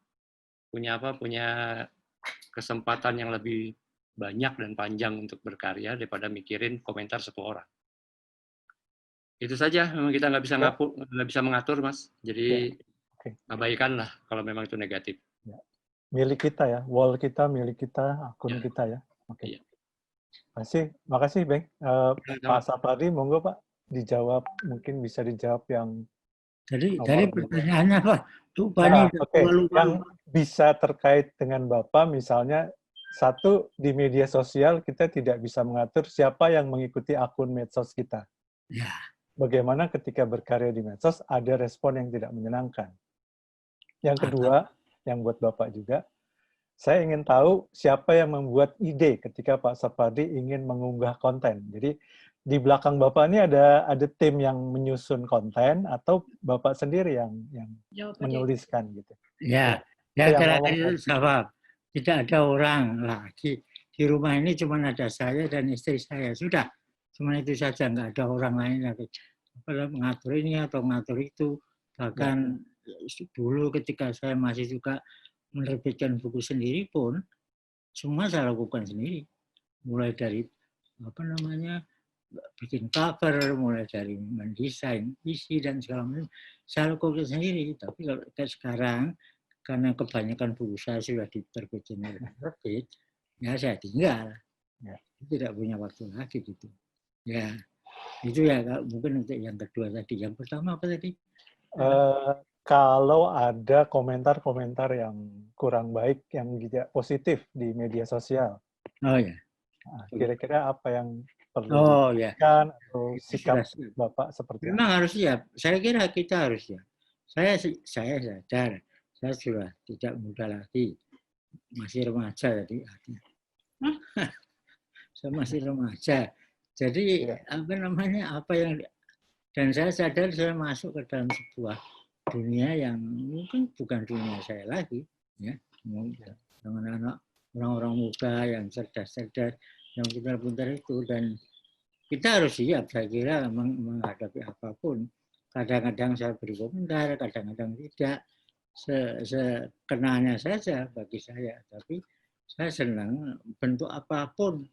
kesempatan yang lebih banyak dan panjang untuk berkarya daripada mikirin komentar satu orang. Itu saja, memang kita nggak bisa mengatur, Mas. Jadi abaikanlah kalau memang itu negatif. Milik kita ya, wall kita milik kita, akun kita ya. Oke. Makasih Bang. Pak Sapardi, monggo Pak dijawab, mungkin bisa dijawab yang Jadi pertanyaannya Pak, yang bisa terkait dengan Bapak, misalnya satu, di media sosial kita tidak bisa mengatur siapa yang mengikuti akun medsos kita. Ya. Bagaimana ketika berkarya di medsos ada respon yang tidak menyenangkan. Yang kedua, yang buat Bapak juga, saya ingin tahu siapa yang membuat ide ketika Pak Sapardi ingin mengunggah konten. Jadi di belakang Bapak ini ada tim yang menyusun konten atau Bapak sendiri yang menuliskan gitu. Ya, terakhir itu jawab. Tidak ada orang lagi. Di rumah ini cuma ada saya dan istri saya. Sudah, cuma itu saja. Nggak ada orang lain lagi. Mengatur ini atau mengatur itu. Bahkan dulu ketika saya masih juga menerbitkan buku sendiri pun, semua saya lakukan sendiri. Mulai dari bikin cover, mulai dari mendesain isi dan segala macam, saya lakukan sendiri. Tapi kalau sekarang, karena kebanyakan buku saya sudah diterbitkan oleh penerbit, ya saya tinggal. Ya. Tidak punya waktu lagi gitu. Ya, itu ya mungkin untuk yang kedua tadi. Yang pertama apa tadi? Kalau ada komentar-komentar yang kurang baik, yang tidak positif di media sosial. Oh ya. Kira-kira apa yang perlu dilakukan atau sikap Bapak seperti memang harus siap. Saya kira kita harus siap. Saya sadar. Saya sudah tidak muda lagi, masih remaja tadi. Saya masih remaja. Jadi dan saya sadar saya masuk ke dalam sebuah dunia yang mungkin bukan dunia saya lagi, ya. Dengan orang-orang muda yang cerdas-cerdas, yang pintar-pintar itu, dan kita harus siap. Saya kira menghadapi apapun. Kadang-kadang saya beri komentar, kadang-kadang tidak. Sekenanya saja bagi saya, tapi saya senang bentuk apapun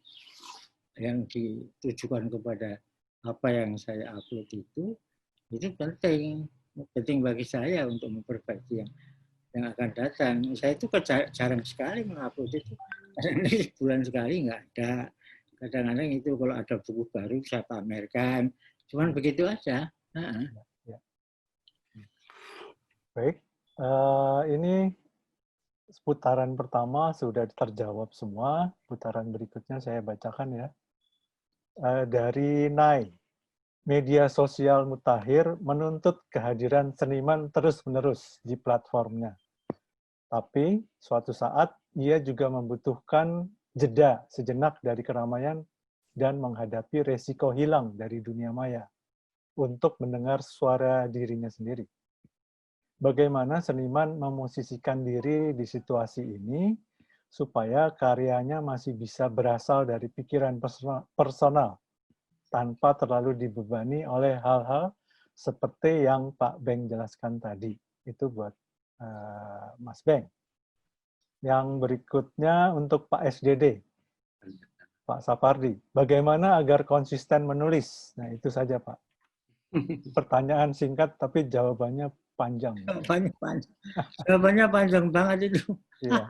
yang ditujukan kepada apa yang saya upload itu penting bagi saya untuk memperbaiki yang akan datang. Saya itu jarang sekali mengupload itu, karena sebulan sekali nggak ada. Kadang-kadang itu kalau ada buku baru saya pamerkan, cuman begitu aja. Baik. Ini putaran pertama sudah terjawab semua. Putaran berikutnya saya bacakan ya. Dari Nai, media sosial mutakhir menuntut kehadiran seniman terus-menerus di platformnya. Tapi suatu saat ia juga membutuhkan jeda sejenak dari keramaian dan menghadapi resiko hilang dari dunia maya untuk mendengar suara dirinya sendiri. Bagaimana seniman memosisikan diri di situasi ini supaya karyanya masih bisa berasal dari pikiran personal tanpa terlalu dibebani oleh hal-hal seperti yang Pak Beng jelaskan tadi. Itu buat Mas Beng. Yang berikutnya untuk Pak SDD, Pak Sapardi. Bagaimana agar konsisten menulis? Nah, itu saja, Pak. Pertanyaan singkat, tapi jawabannya panjang. Jawabannya panjang banget itu. Iya.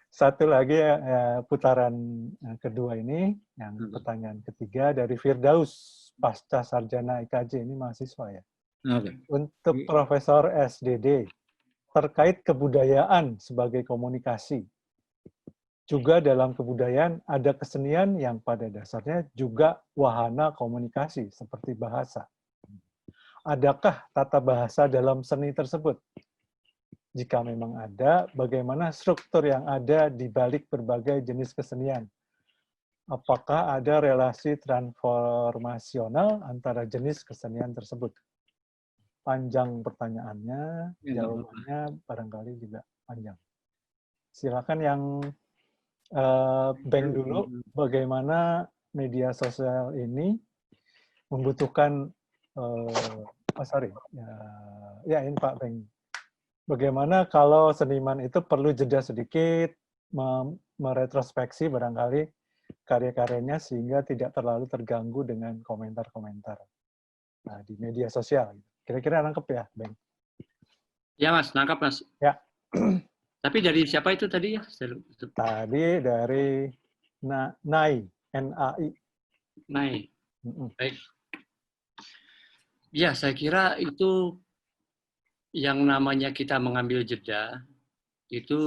Satu lagi putaran kedua ini, yang pertanyaan ketiga dari Firdaus, pasca sarjana IKJ, ini mahasiswa ya. Okay. Untuk Profesor SDD, terkait kebudayaan sebagai komunikasi. Juga dalam kebudayaan ada kesenian yang pada dasarnya juga wahana komunikasi, seperti bahasa. Adakah tata bahasa dalam seni tersebut? Jika memang ada, bagaimana struktur yang ada di balik berbagai jenis kesenian? Apakah ada relasi transformasional antara jenis kesenian tersebut? Panjang pertanyaannya, jawabannya barangkali juga panjang. Silakan yang Beng dulu, bagaimana media sosial ini membutuhkan, ya ini Pak Beng. Bagaimana kalau seniman itu perlu jeda sedikit, meretrospeksi barangkali karya-karyanya sehingga tidak terlalu terganggu dengan komentar-komentar di media sosial. Kira-kira nangkep ya, Beng? Ya, Mas, nangkap, Mas. Ya. Tapi dari siapa itu tadi ya? Tadi dari Nai, N-A-I. Nai. Baik. Ya, saya kira itu yang namanya kita mengambil jeda, itu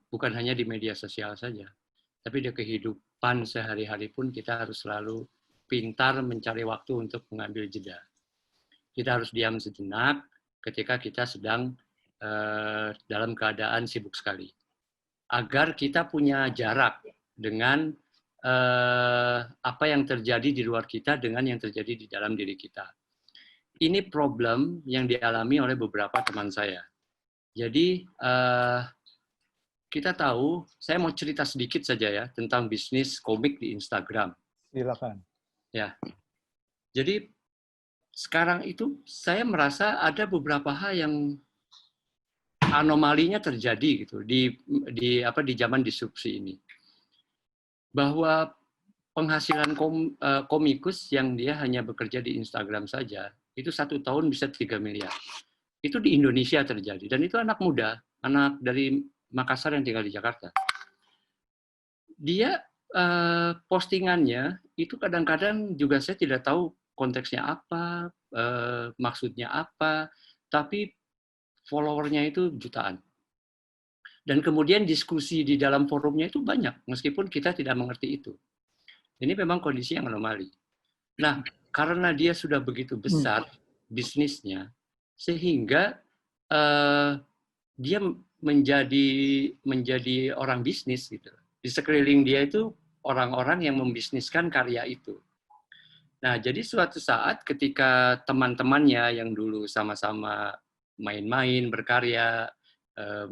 bukan hanya di media sosial saja, tapi di kehidupan sehari-hari pun kita harus selalu pintar mencari waktu untuk mengambil jeda. Kita harus diam sejenak ketika kita sedang dalam keadaan sibuk sekali. Agar kita punya jarak dengan apa yang terjadi di luar kita dengan yang terjadi di dalam diri kita. Ini problem yang dialami oleh beberapa teman saya. Jadi kita tahu, saya mau cerita sedikit saja ya tentang bisnis komik di Instagram. Silakan. Ya. Jadi sekarang itu saya merasa ada beberapa hal yang anomalinya terjadi gitu di zaman disrupsi ini. Bahwa penghasilan komikus yang dia hanya bekerja di Instagram saja itu 1 tahun bisa 3 miliar. Itu di Indonesia terjadi dan itu anak muda, anak dari Makassar yang tinggal di Jakarta. Dia postingannya itu kadang-kadang juga saya tidak tahu konteksnya apa, maksudnya apa, tapi followernya itu jutaan. Dan kemudian diskusi di dalam forumnya itu banyak, meskipun kita tidak mengerti itu. Ini memang kondisi yang anomali. Nah, karena dia sudah begitu besar bisnisnya, sehingga dia menjadi orang bisnis gitu. Di sekeliling dia itu orang-orang yang membisniskan karya itu. Nah, jadi suatu saat ketika teman-temannya yang dulu sama-sama main-main, berkarya,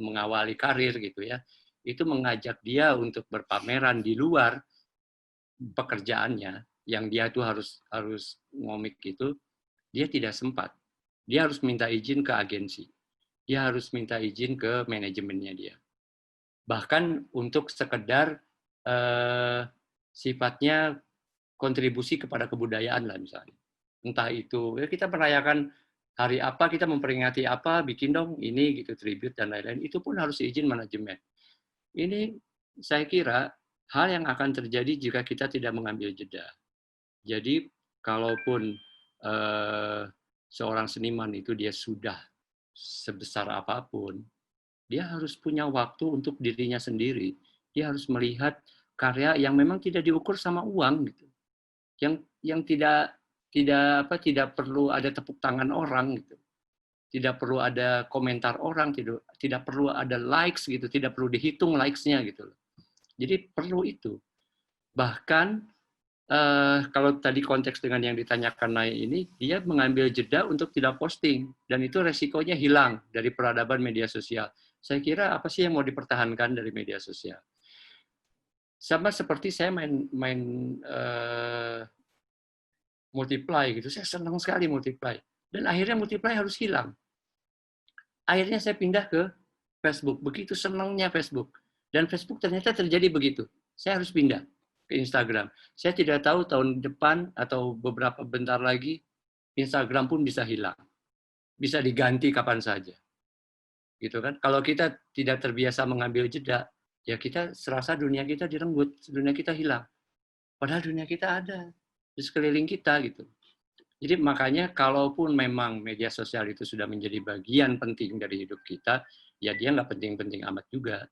mengawali karir gitu ya, itu mengajak dia untuk berpameran di luar pekerjaannya, yang dia tuh harus ngomik gitu, dia tidak sempat. Dia harus minta izin ke agensi. Dia harus minta izin ke manajemennya dia. Bahkan untuk sekedar sifatnya kontribusi kepada kebudayaan lah misalnya. Entah itu, ya kita merayakan hari apa, kita memperingati apa, bikin dong ini gitu, tribute dan lain-lain. Itu pun harus izin manajemen. Ini saya kira hal yang akan terjadi jika kita tidak mengambil jeda. Jadi kalaupun seorang seniman itu dia sudah sebesar apapun, Dia harus punya waktu untuk dirinya sendiri. Dia harus melihat karya yang memang tidak diukur sama uang gitu. Yang tidak perlu ada tepuk tangan orang gitu. Tidak perlu ada komentar orang, tidak perlu ada likes gitu, tidak perlu dihitung likes-nya gitu. Jadi perlu itu. Bahkan kalau tadi konteks dengan yang ditanyakan Nai ini, dia mengambil jeda untuk tidak posting, dan itu resikonya hilang dari peradaban media sosial. Saya kira apa sih yang mau dipertahankan dari media sosial? Sama seperti saya main multiply gitu, saya senang sekali multiply, dan akhirnya multiply harus hilang. Akhirnya saya pindah ke Facebook, begitu senangnya Facebook, dan Facebook ternyata terjadi begitu. Saya harus pindah ke Instagram. Saya tidak tahu tahun depan atau beberapa bentar lagi Instagram pun bisa hilang. Bisa diganti kapan saja. Gitu kan? Kalau kita tidak terbiasa mengambil jeda, ya kita serasa dunia kita direnggut, dunia kita hilang. Padahal dunia kita ada di sekeliling kita gitu. Jadi makanya kalaupun memang media sosial itu sudah menjadi bagian penting dari hidup kita, ya dia nggak penting-penting amat juga.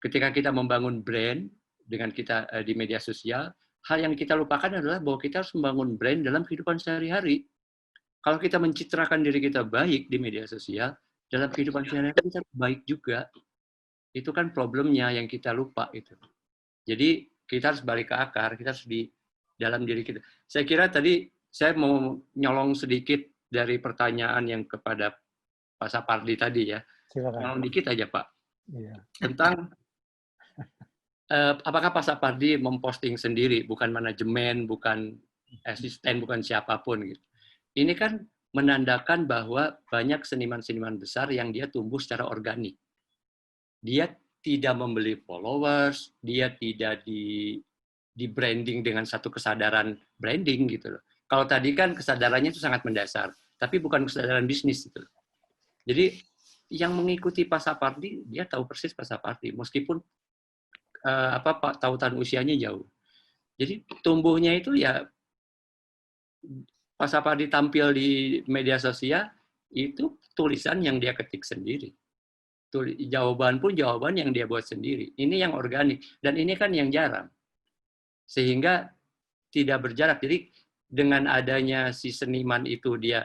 Ketika kita membangun brand dengan kita di media sosial, hal yang kita lupakan adalah bahwa kita harus membangun brand dalam kehidupan sehari-hari. Kalau kita mencitrakan diri kita baik di media sosial, dalam kehidupan sehari-hari kita baik juga. Itu kan problemnya yang kita lupa itu. Jadi kita harus balik ke akar, kita harus di dalam diri kita. Saya kira tadi saya mau nyolong sedikit dari pertanyaan yang kepada Pak Sapardi tadi ya. Silakan. Nyolong dikit aja Pak. Iya. Tentang apakah Pak Sapardi memposting sendiri, bukan manajemen, bukan asisten, bukan siapapun gitu. Ini kan menandakan bahwa banyak seniman-seniman besar yang dia tumbuh secara organik. Dia tidak membeli followers, dia tidak di branding dengan satu kesadaran branding gitu loh. Kalau tadi kan kesadarannya itu sangat mendasar, tapi bukan kesadaran bisnis gitu loh. Jadi yang mengikuti Pak Sapardi, dia tahu persis Pak Sapardi, meskipun tautan usianya jauh. Jadi tumbuhnya itu ya Pak Sapardi tampil di media sosial itu tulisan yang dia ketik sendiri. Jawaban pun jawaban yang dia buat sendiri. Ini yang organik dan ini kan yang jarang. Sehingga tidak berjarak. Jadi dengan adanya si seniman itu dia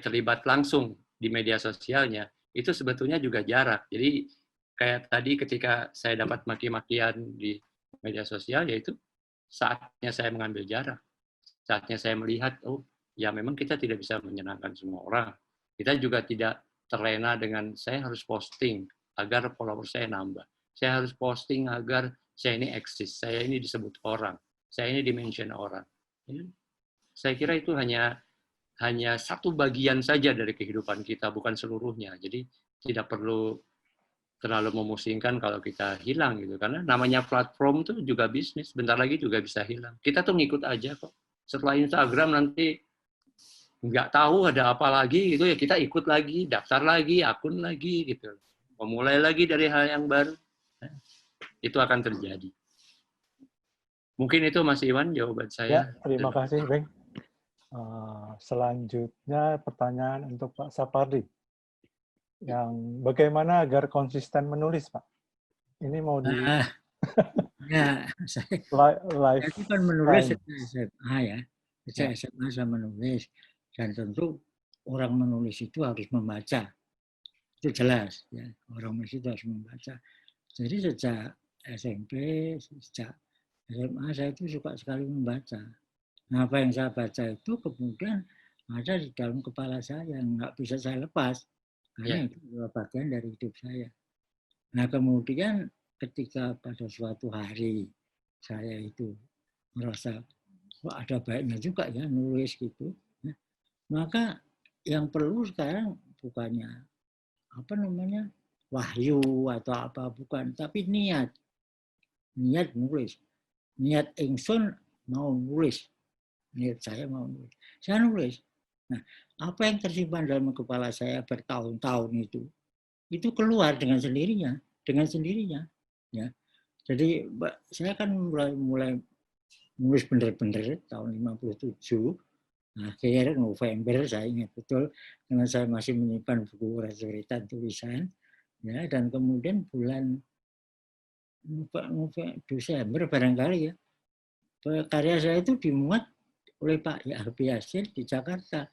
terlibat langsung di media sosialnya, itu sebetulnya juga jarak. Jadi kayak tadi ketika saya dapat maki-makian di media sosial, yaitu saatnya saya mengambil jarak. Saatnya saya melihat, oh ya memang kita tidak bisa menyenangkan semua orang. Kita juga tidak terlena dengan saya harus posting agar follower saya nambah. Saya harus posting agar saya ini eksis, saya ini disebut orang, saya ini dimention orang. Saya kira itu hanya satu bagian saja dari kehidupan kita, bukan seluruhnya. Jadi tidak perlu terlalu memusingkan kalau kita hilang gitu, karena namanya platform itu juga bisnis, bentar lagi juga bisa hilang. Kita tuh ngikut aja kok. Setelah Instagram nanti nggak tahu ada apa lagi gitu ya, kita ikut lagi, daftar lagi, akun lagi gitu, memulai lagi dari hal yang baru. Itu akan terjadi. Mungkin itu Mas Iwan jawaban saya. Ya, terima kasih, Beng. Selanjutnya pertanyaan untuk Pak Sapardi. Yang bagaimana agar konsisten menulis, Pak? Ini mau di ya, live. Saya kan menulis SMA ya. Saya SMA saya menulis. Dan tentu orang menulis itu harus membaca. Itu jelas. Ya. Orang menulis itu harus membaca. Jadi sejak SMP, sejak SMA saya itu suka sekali membaca. Nah, apa yang saya baca itu kemudian ada di dalam kepala saya, nggak bisa saya lepas. Karena itu adalah bagian dari hidup saya. Nah, kemudian ketika pada suatu hari saya itu merasa, wah ada baiknya juga ya nulis gitu. Ya. Maka yang perlu sekarang bukannya wahyu atau apa, bukan, tapi niat nulis, niat ingsun mau nulis, niat saya mau nulis, saya nulis. Nah, apa yang tersimpan dalam kepala saya bertahun-tahun itu keluar dengan sendirinya, ya. Jadi saya kan mulai nulis benar-benar tahun 57. Akhir November saya ingat betul, karena saya masih menyimpan buku coretan tulisan. ya, dan kemudian bulan Desember barangkali ya, karya saya itu dimuat oleh Pak Harbi Yasin di Jakarta.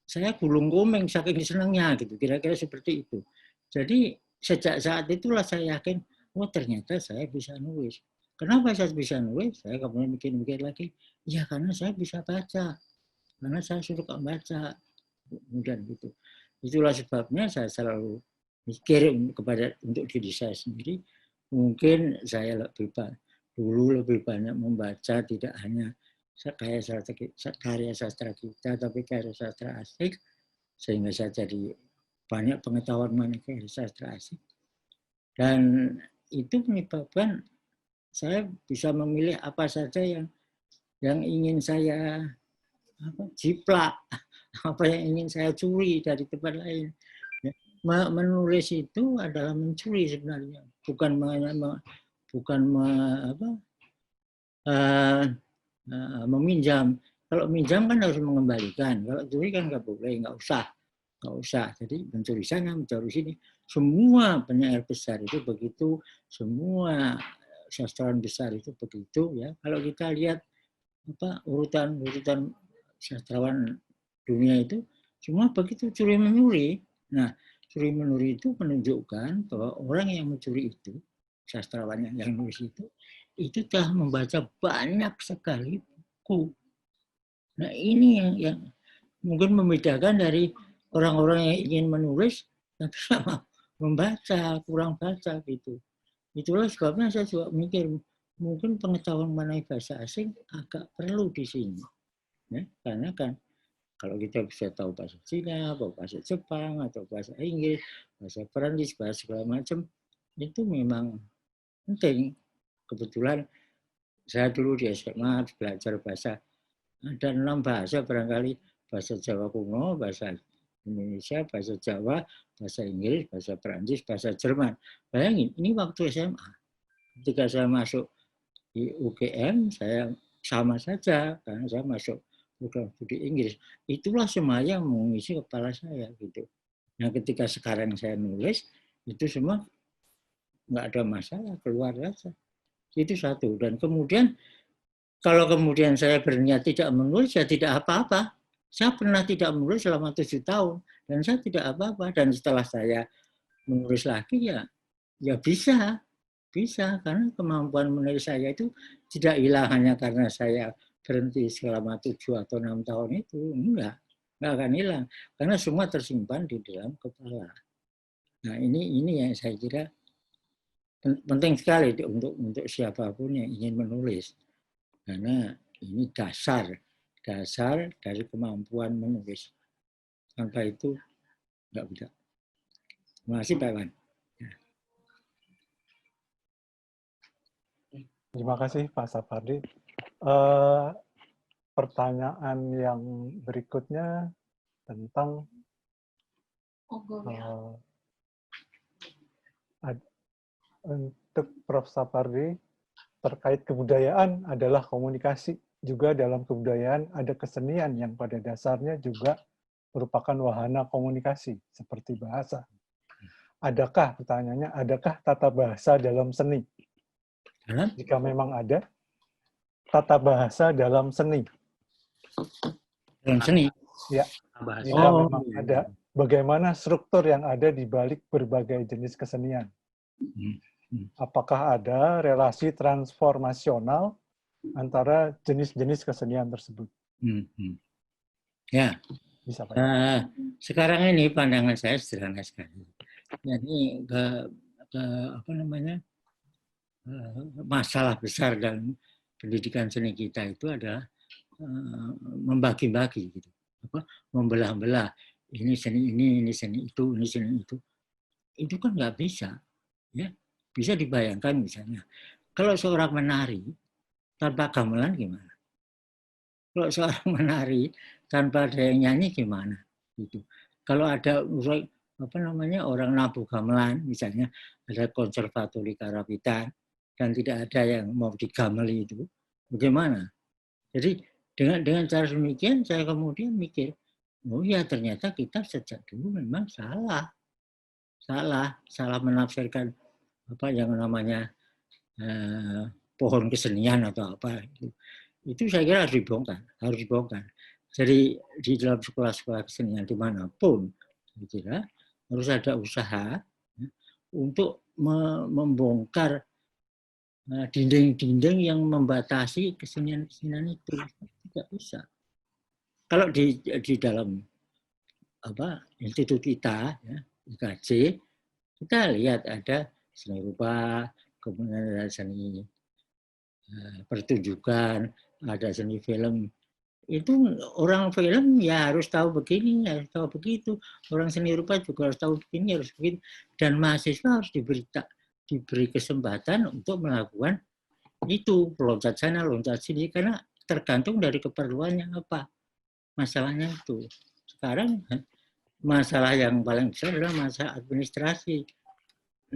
Saya gulung komeng saking senangnya gitu, kira-kira seperti itu. Jadi sejak saat itulah saya yakin, oh ternyata saya bisa nulis. Kenapa saya bisa nulis? Saya kemudian mikir-mikir lagi, ya karena saya bisa baca, karena saya suka baca. Kemudian gitu. Itulah sebabnya saya selalu mikir untuk diri saya sendiri. Mungkin saya dulu lebih banyak membaca, tidak hanya karya sastra kita, tapi karya sastra asing, sehingga saya jadi banyak pengetahuan mengenai karya sastra asing. Dan itu menyebabkan saya bisa memilih apa saja yang ingin saya jiplak, apa yang ingin saya curi dari tempat lain. Menulis itu adalah mencuri sebenarnya, bukan meminjam. Kalau minjam kan harus mengembalikan, kalau curi kan nggak boleh, nggak usah. Jadi mencuri sana, mencuri sini. Semua penyair besar itu begitu, semua sastrawan besar itu begitu ya. Kalau kita lihat urutan sastrawan dunia itu semua begitu, curi menuri. Nah, curi menuri itu menunjukkan bahwa orang yang mencuri itu, sastrawan yang nulis itu telah membaca banyak sekali buku. Nah, ini yang mungkin membedakan dari orang-orang yang ingin menulis tapi sama membaca, kurang baca gitu. Itulah sebabnya saya juga mikir mungkin pengetahuan mengenai bahasa asing agak perlu di sini. Ya, karena kan kalau kita bisa tahu bahasa Cina, bahasa Jepang, atau bahasa Inggris, bahasa Perancis, bahasa segala macam, itu memang penting. Kebetulan saya dulu di SMA belajar bahasa, ada 6 bahasa barangkali, bahasa Jawa kuno, bahasa Indonesia, bahasa Jawa, bahasa Inggris, bahasa Perancis, bahasa Jerman. Bayangin, ini waktu SMA. Ketika saya masuk di UGM, saya sama saja, karena saya masuk program studi Inggris. Itulah semua yang mengisi kepala saya gitu. Nah, ketika sekarang saya nulis, itu semua nggak ada masalah, keluar saja. Itu satu. Dan kemudian kalau kemudian saya berniat tidak menulis, ya tidak apa-apa. Saya pernah tidak menulis selama 7 tahun dan saya tidak apa-apa. Dan setelah saya menulis lagi ya bisa karena kemampuan menulis saya itu tidak hilang hanya karena saya berhenti selama 7 atau 6 tahun itu. Enggak akan hilang karena semua tersimpan di dalam kepala. Nah, ini yang saya kira penting sekali untuk siapapun yang ingin menulis. Karena ini dasar dari kemampuan menulis. Tanpa itu nggak bisa. Terima kasih Pak Iwan. Terima kasih Pak Sapardi. Pertanyaan yang berikutnya tentang untuk Prof. Sapardi, terkait kebudayaan adalah komunikasi. Juga dalam kebudayaan ada kesenian yang pada dasarnya juga merupakan wahana komunikasi, seperti bahasa. Adakah, pertanyaannya, adakah tata bahasa dalam seni? Jika memang ada, tata bahasa dalam seni. Dalam seni? Ya, jika memang ada, bagaimana struktur yang ada di balik berbagai jenis kesenian? Apakah ada relasi transformasional antara jenis-jenis kesenian tersebut? Ya, bisa Pak. Sekarang ini pandangan saya sederhana sekali. Jadi masalah besar dalam pendidikan seni kita itu adalah membagi-bagi, gitu, membelah-belah. Ini seni ini seni itu, ini seni itu. Itu kan nggak bisa, ya. Bisa dibayangkan misalnya, kalau seorang menari tanpa gamelan gimana? Kalau seorang menari tanpa ada yang nyanyi gimana? Gitu. Kalau ada orang nabuh gamelan, misalnya ada konservatori karawitan dan tidak ada yang mau digameli itu, bagaimana? Jadi dengan cara demikian saya kemudian mikir, oh ya ternyata kita sejak dulu memang salah salah menafsirkan apa yang namanya pohon kesenian atau apa itu saya kira harus dibongkar. Jadi di dalam sekolah-sekolah kesenian dimanapun, saya kira harus ada usaha untuk membongkar dinding-dinding yang membatasi kesenian-kesenian itu. Tidak bisa. Kalau di dalam institut kita, ya, IKJ, kita lihat ada seni rupa, kemudian ada seni pertunjukan, ada seni film. Itu orang film ya harus tahu begini, harus tahu begitu. Orang seni rupa juga harus tahu begini, harus begitu. Dan mahasiswa harus diberi kesempatan untuk melakukan itu, loncat sana, loncat sini, karena tergantung dari keperluannya apa. Masalahnya itu. Sekarang masalah yang paling besar adalah masalah administrasi.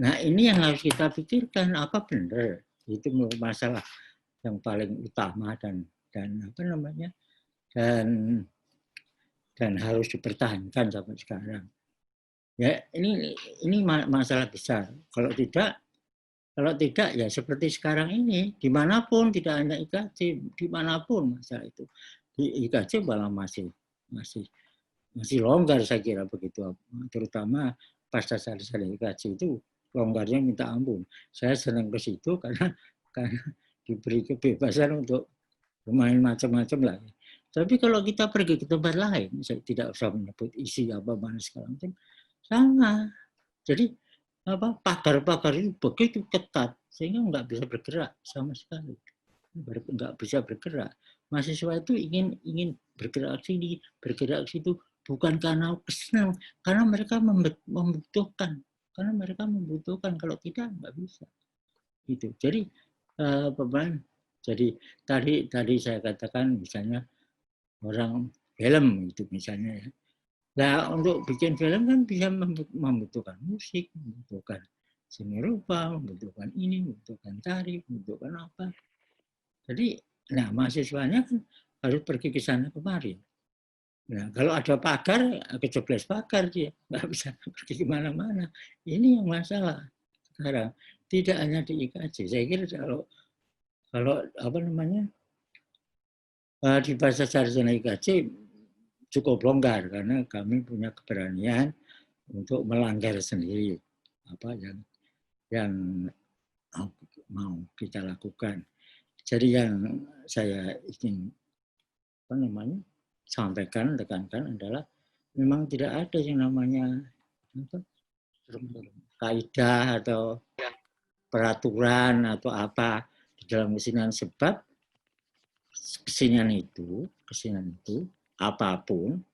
Nah, ini yang harus kita pikirkan, apa benar itu masalah yang paling utama dan apa namanya? Dan harus dipertahankan sampai sekarang. Ya, ini masalah besar. Kalau tidak ya seperti sekarang ini, dimanapun, tidak hanya IKJ, dimanapun masalah itu. Di IKJ malah masih longgar saya kira begitu, terutama pasca sarjana IKJ itu longgarnya minta ampun. Saya senang ke situ karena diberi kebebasan untuk bermain macam-macam lah. Tapi kalau kita pergi ke tempat lain, saya tidak usah menyebut isi apa mana segala macam, sama. Jadi pagar-pagar itu begitu ketat sehingga nggak bisa bergerak sama sekali, nggak bisa bergerak. Mahasiswa itu ingin bergerak sini, bergerak situ, bukan karena kesenang, karena mereka membutuhkan. Karena mereka membutuhkan, kalau tidak nggak bisa. Gitu. Jadi jadi tadi saya katakan misalnya orang film itu misalnya ya. Nah, untuk bikin film kan bisa membutuhkan musik, membutuhkan seni rupa, membutuhkan ini, membutuhkan tari, membutuhkan apa. Jadi, nah mahasiswanya kan harus pergi ke sana kemari. Nah, kalau ada pagar, kejeblos pagar dia, nggak bisa pergi kemana-mana. Ini yang masalah sekarang. Tidak hanya di IKJ. Saya kira kalau apa namanya di pasca sarjana IKJ cukup longgar karena kami punya keberanian untuk melanggar sendiri apa yang mau kita lakukan. Jadi yang saya ingin sampaikan, tekankan adalah memang tidak ada yang namanya kaidah atau peraturan atau apa di dalam kesenian, sebab kesenian itu apapun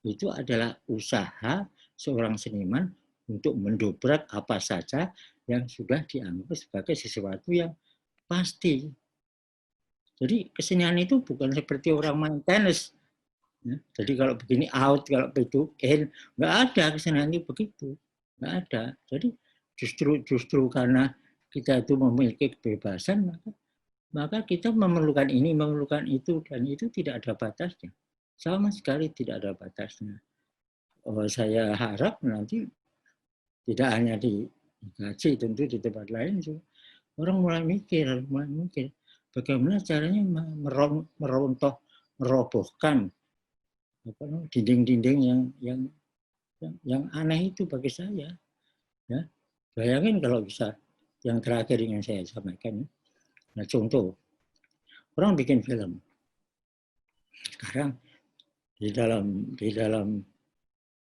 itu adalah usaha seorang seniman untuk mendobrak apa saja yang sudah dianggap sebagai sesuatu yang pasti. Jadi kesenian itu bukan seperti orang main tenis. Jadi kalau begini out, kalau itu in, nggak ada kesenian itu begitu, nggak ada. Jadi justru karena kita itu memiliki kebebasan, maka kita memerlukan ini, memerlukan itu, dan itu tidak ada batasnya. Sama sekali tidak ada batasnya. Saya harap nanti tidak hanya di IKJ, tentu di tempat lain juga orang mulai mikir bagaimana caranya merobohkan dinding-dinding yang aneh itu bagi saya. Ya, bayangin kalau bisa, yang terakhir yang saya sampaikan. Nah, contoh, orang bikin film. Sekarang di dalam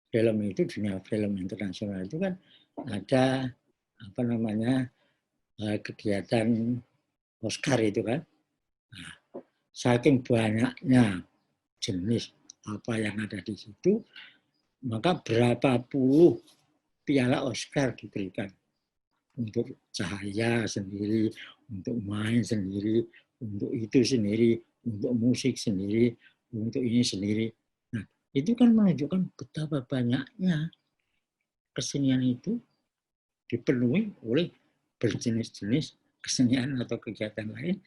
film itu, dunia film internasional itu kan ada apa namanya kegiatan Oscar itu kan. Nah, saking banyaknya jenis apa yang ada di situ, maka berapa puluh piala Oscar diberikan untuk cahaya sendiri, untuk main sendiri, untuk itu sendiri, untuk musik sendiri, untuk ini sendiri. Nah, itu kan menunjukkan betapa banyaknya kesenian itu dipenuhi oleh berjenis-jenis kesenian atau kegiatan lain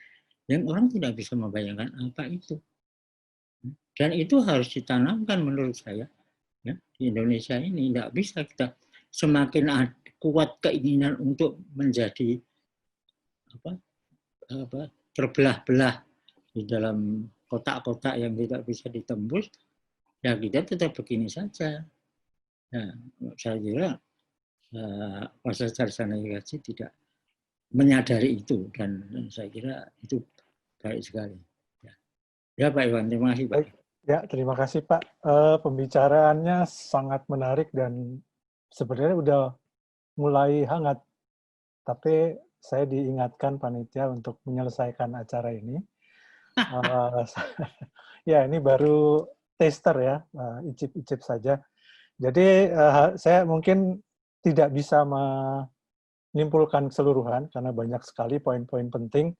yang orang tidak bisa membayangkan apa itu. Dan itu harus ditanamkan menurut saya. Ya, di Indonesia ini tidak bisa kita semakin kuat keinginan untuk menjadi terbelah-belah di dalam kotak-kotak yang tidak bisa ditembus, ya kita tetap begini saja. Nah, saya kira Pasca Sarjana IKJ tidak menyadari itu, dan saya kira itu baik sekali. Ya Pak Iwan, terima kasih Pak. Baik. Ya, terima kasih Pak. Pembicaraannya sangat menarik dan sebenarnya udah mulai hangat. Tapi saya diingatkan panitia untuk menyelesaikan acara ini. Ya, ini baru tester ya, icip-icip saja. Jadi saya mungkin tidak bisa menyimpulkan keseluruhan karena banyak sekali poin-poin penting.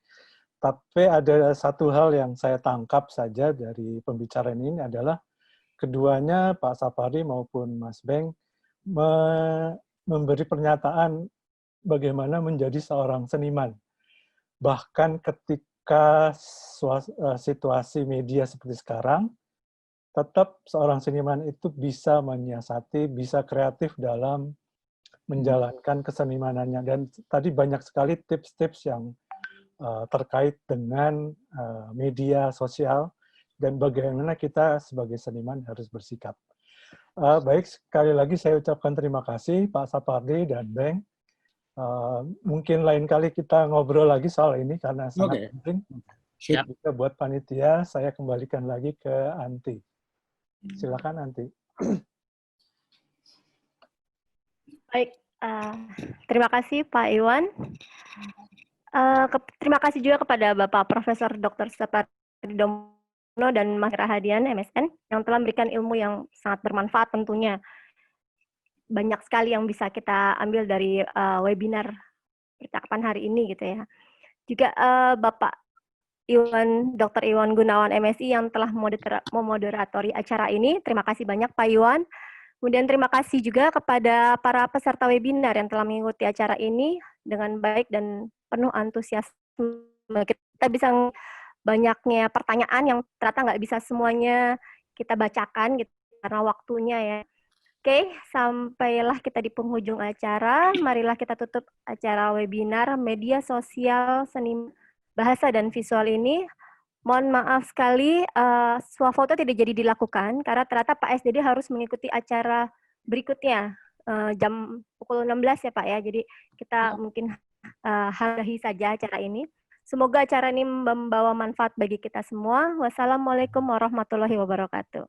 Tapi ada satu hal yang saya tangkap saja dari pembicaraan ini adalah keduanya, Pak Sapardi maupun Mas Beng, memberi pernyataan bagaimana menjadi seorang seniman. Bahkan ketika situasi media seperti sekarang, tetap seorang seniman itu bisa menyiasati, bisa kreatif dalam menjalankan kesenimanannya. Dan tadi banyak sekali tips-tips yang terkait dengan media sosial dan bagaimana kita sebagai seniman harus bersikap. Baik, sekali lagi saya ucapkan terima kasih Pak Sapardi dan Beng. Mungkin lain kali kita ngobrol lagi soal ini karena sangat penting. Juga buat panitia, saya kembalikan lagi ke Anti. Silakan Anti. Baik, terima kasih Pak Iwan. Terima kasih juga kepada Bapak Profesor Dr. Sapardi Domono dan Mas Rahadian, MSN, yang telah memberikan ilmu yang sangat bermanfaat tentunya. Banyak sekali yang bisa kita ambil dari webinar percakapan hari ini gitu ya. Juga Bapak Dr. Iwan Gunawan, MSI, yang telah memoderatori acara ini. Terima kasih banyak Pak Iwan. Kemudian terima kasih juga kepada para peserta webinar yang telah mengikuti acara ini dengan baik dan penuh antusiasme. Kita bisa banyaknya pertanyaan yang ternyata nggak bisa semuanya kita bacakan gitu, karena waktunya ya. Oke, sampailah kita di penghujung acara. Marilah kita tutup acara webinar media sosial seni bahasa dan visual ini. Mohon maaf sekali, swafoto tidak jadi dilakukan karena ternyata Pak SDD harus mengikuti acara berikutnya jam pukul 16 ya Pak ya. Jadi kita mungkin hadahi saja acara ini. Semoga acara ini membawa manfaat bagi kita semua. Wassalamualaikum warahmatullahi wabarakatuh.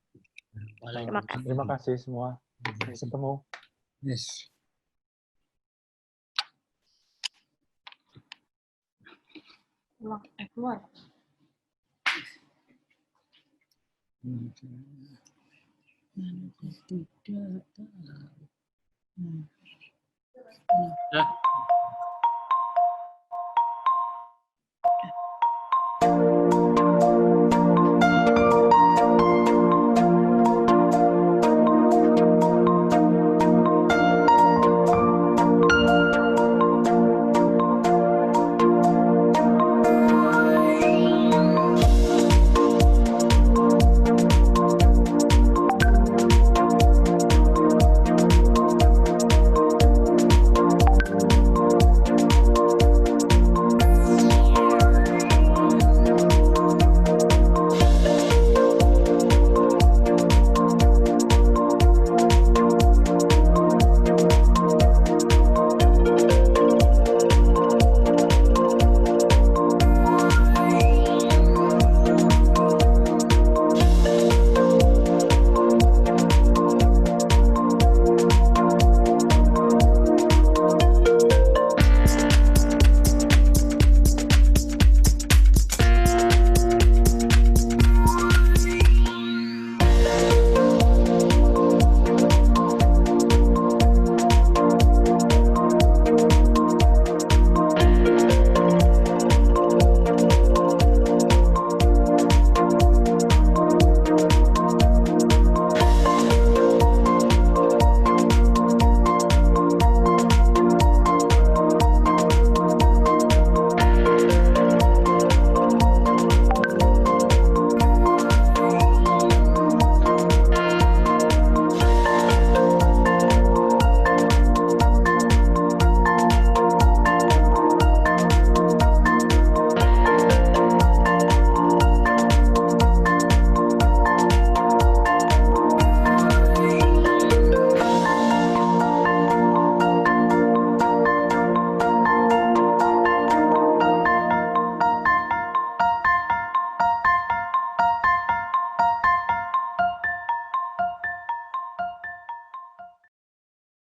Terima kasih. Terima kasih semua. Sampai ketemu. Yes. Keluar. Tidak tahu. Ya.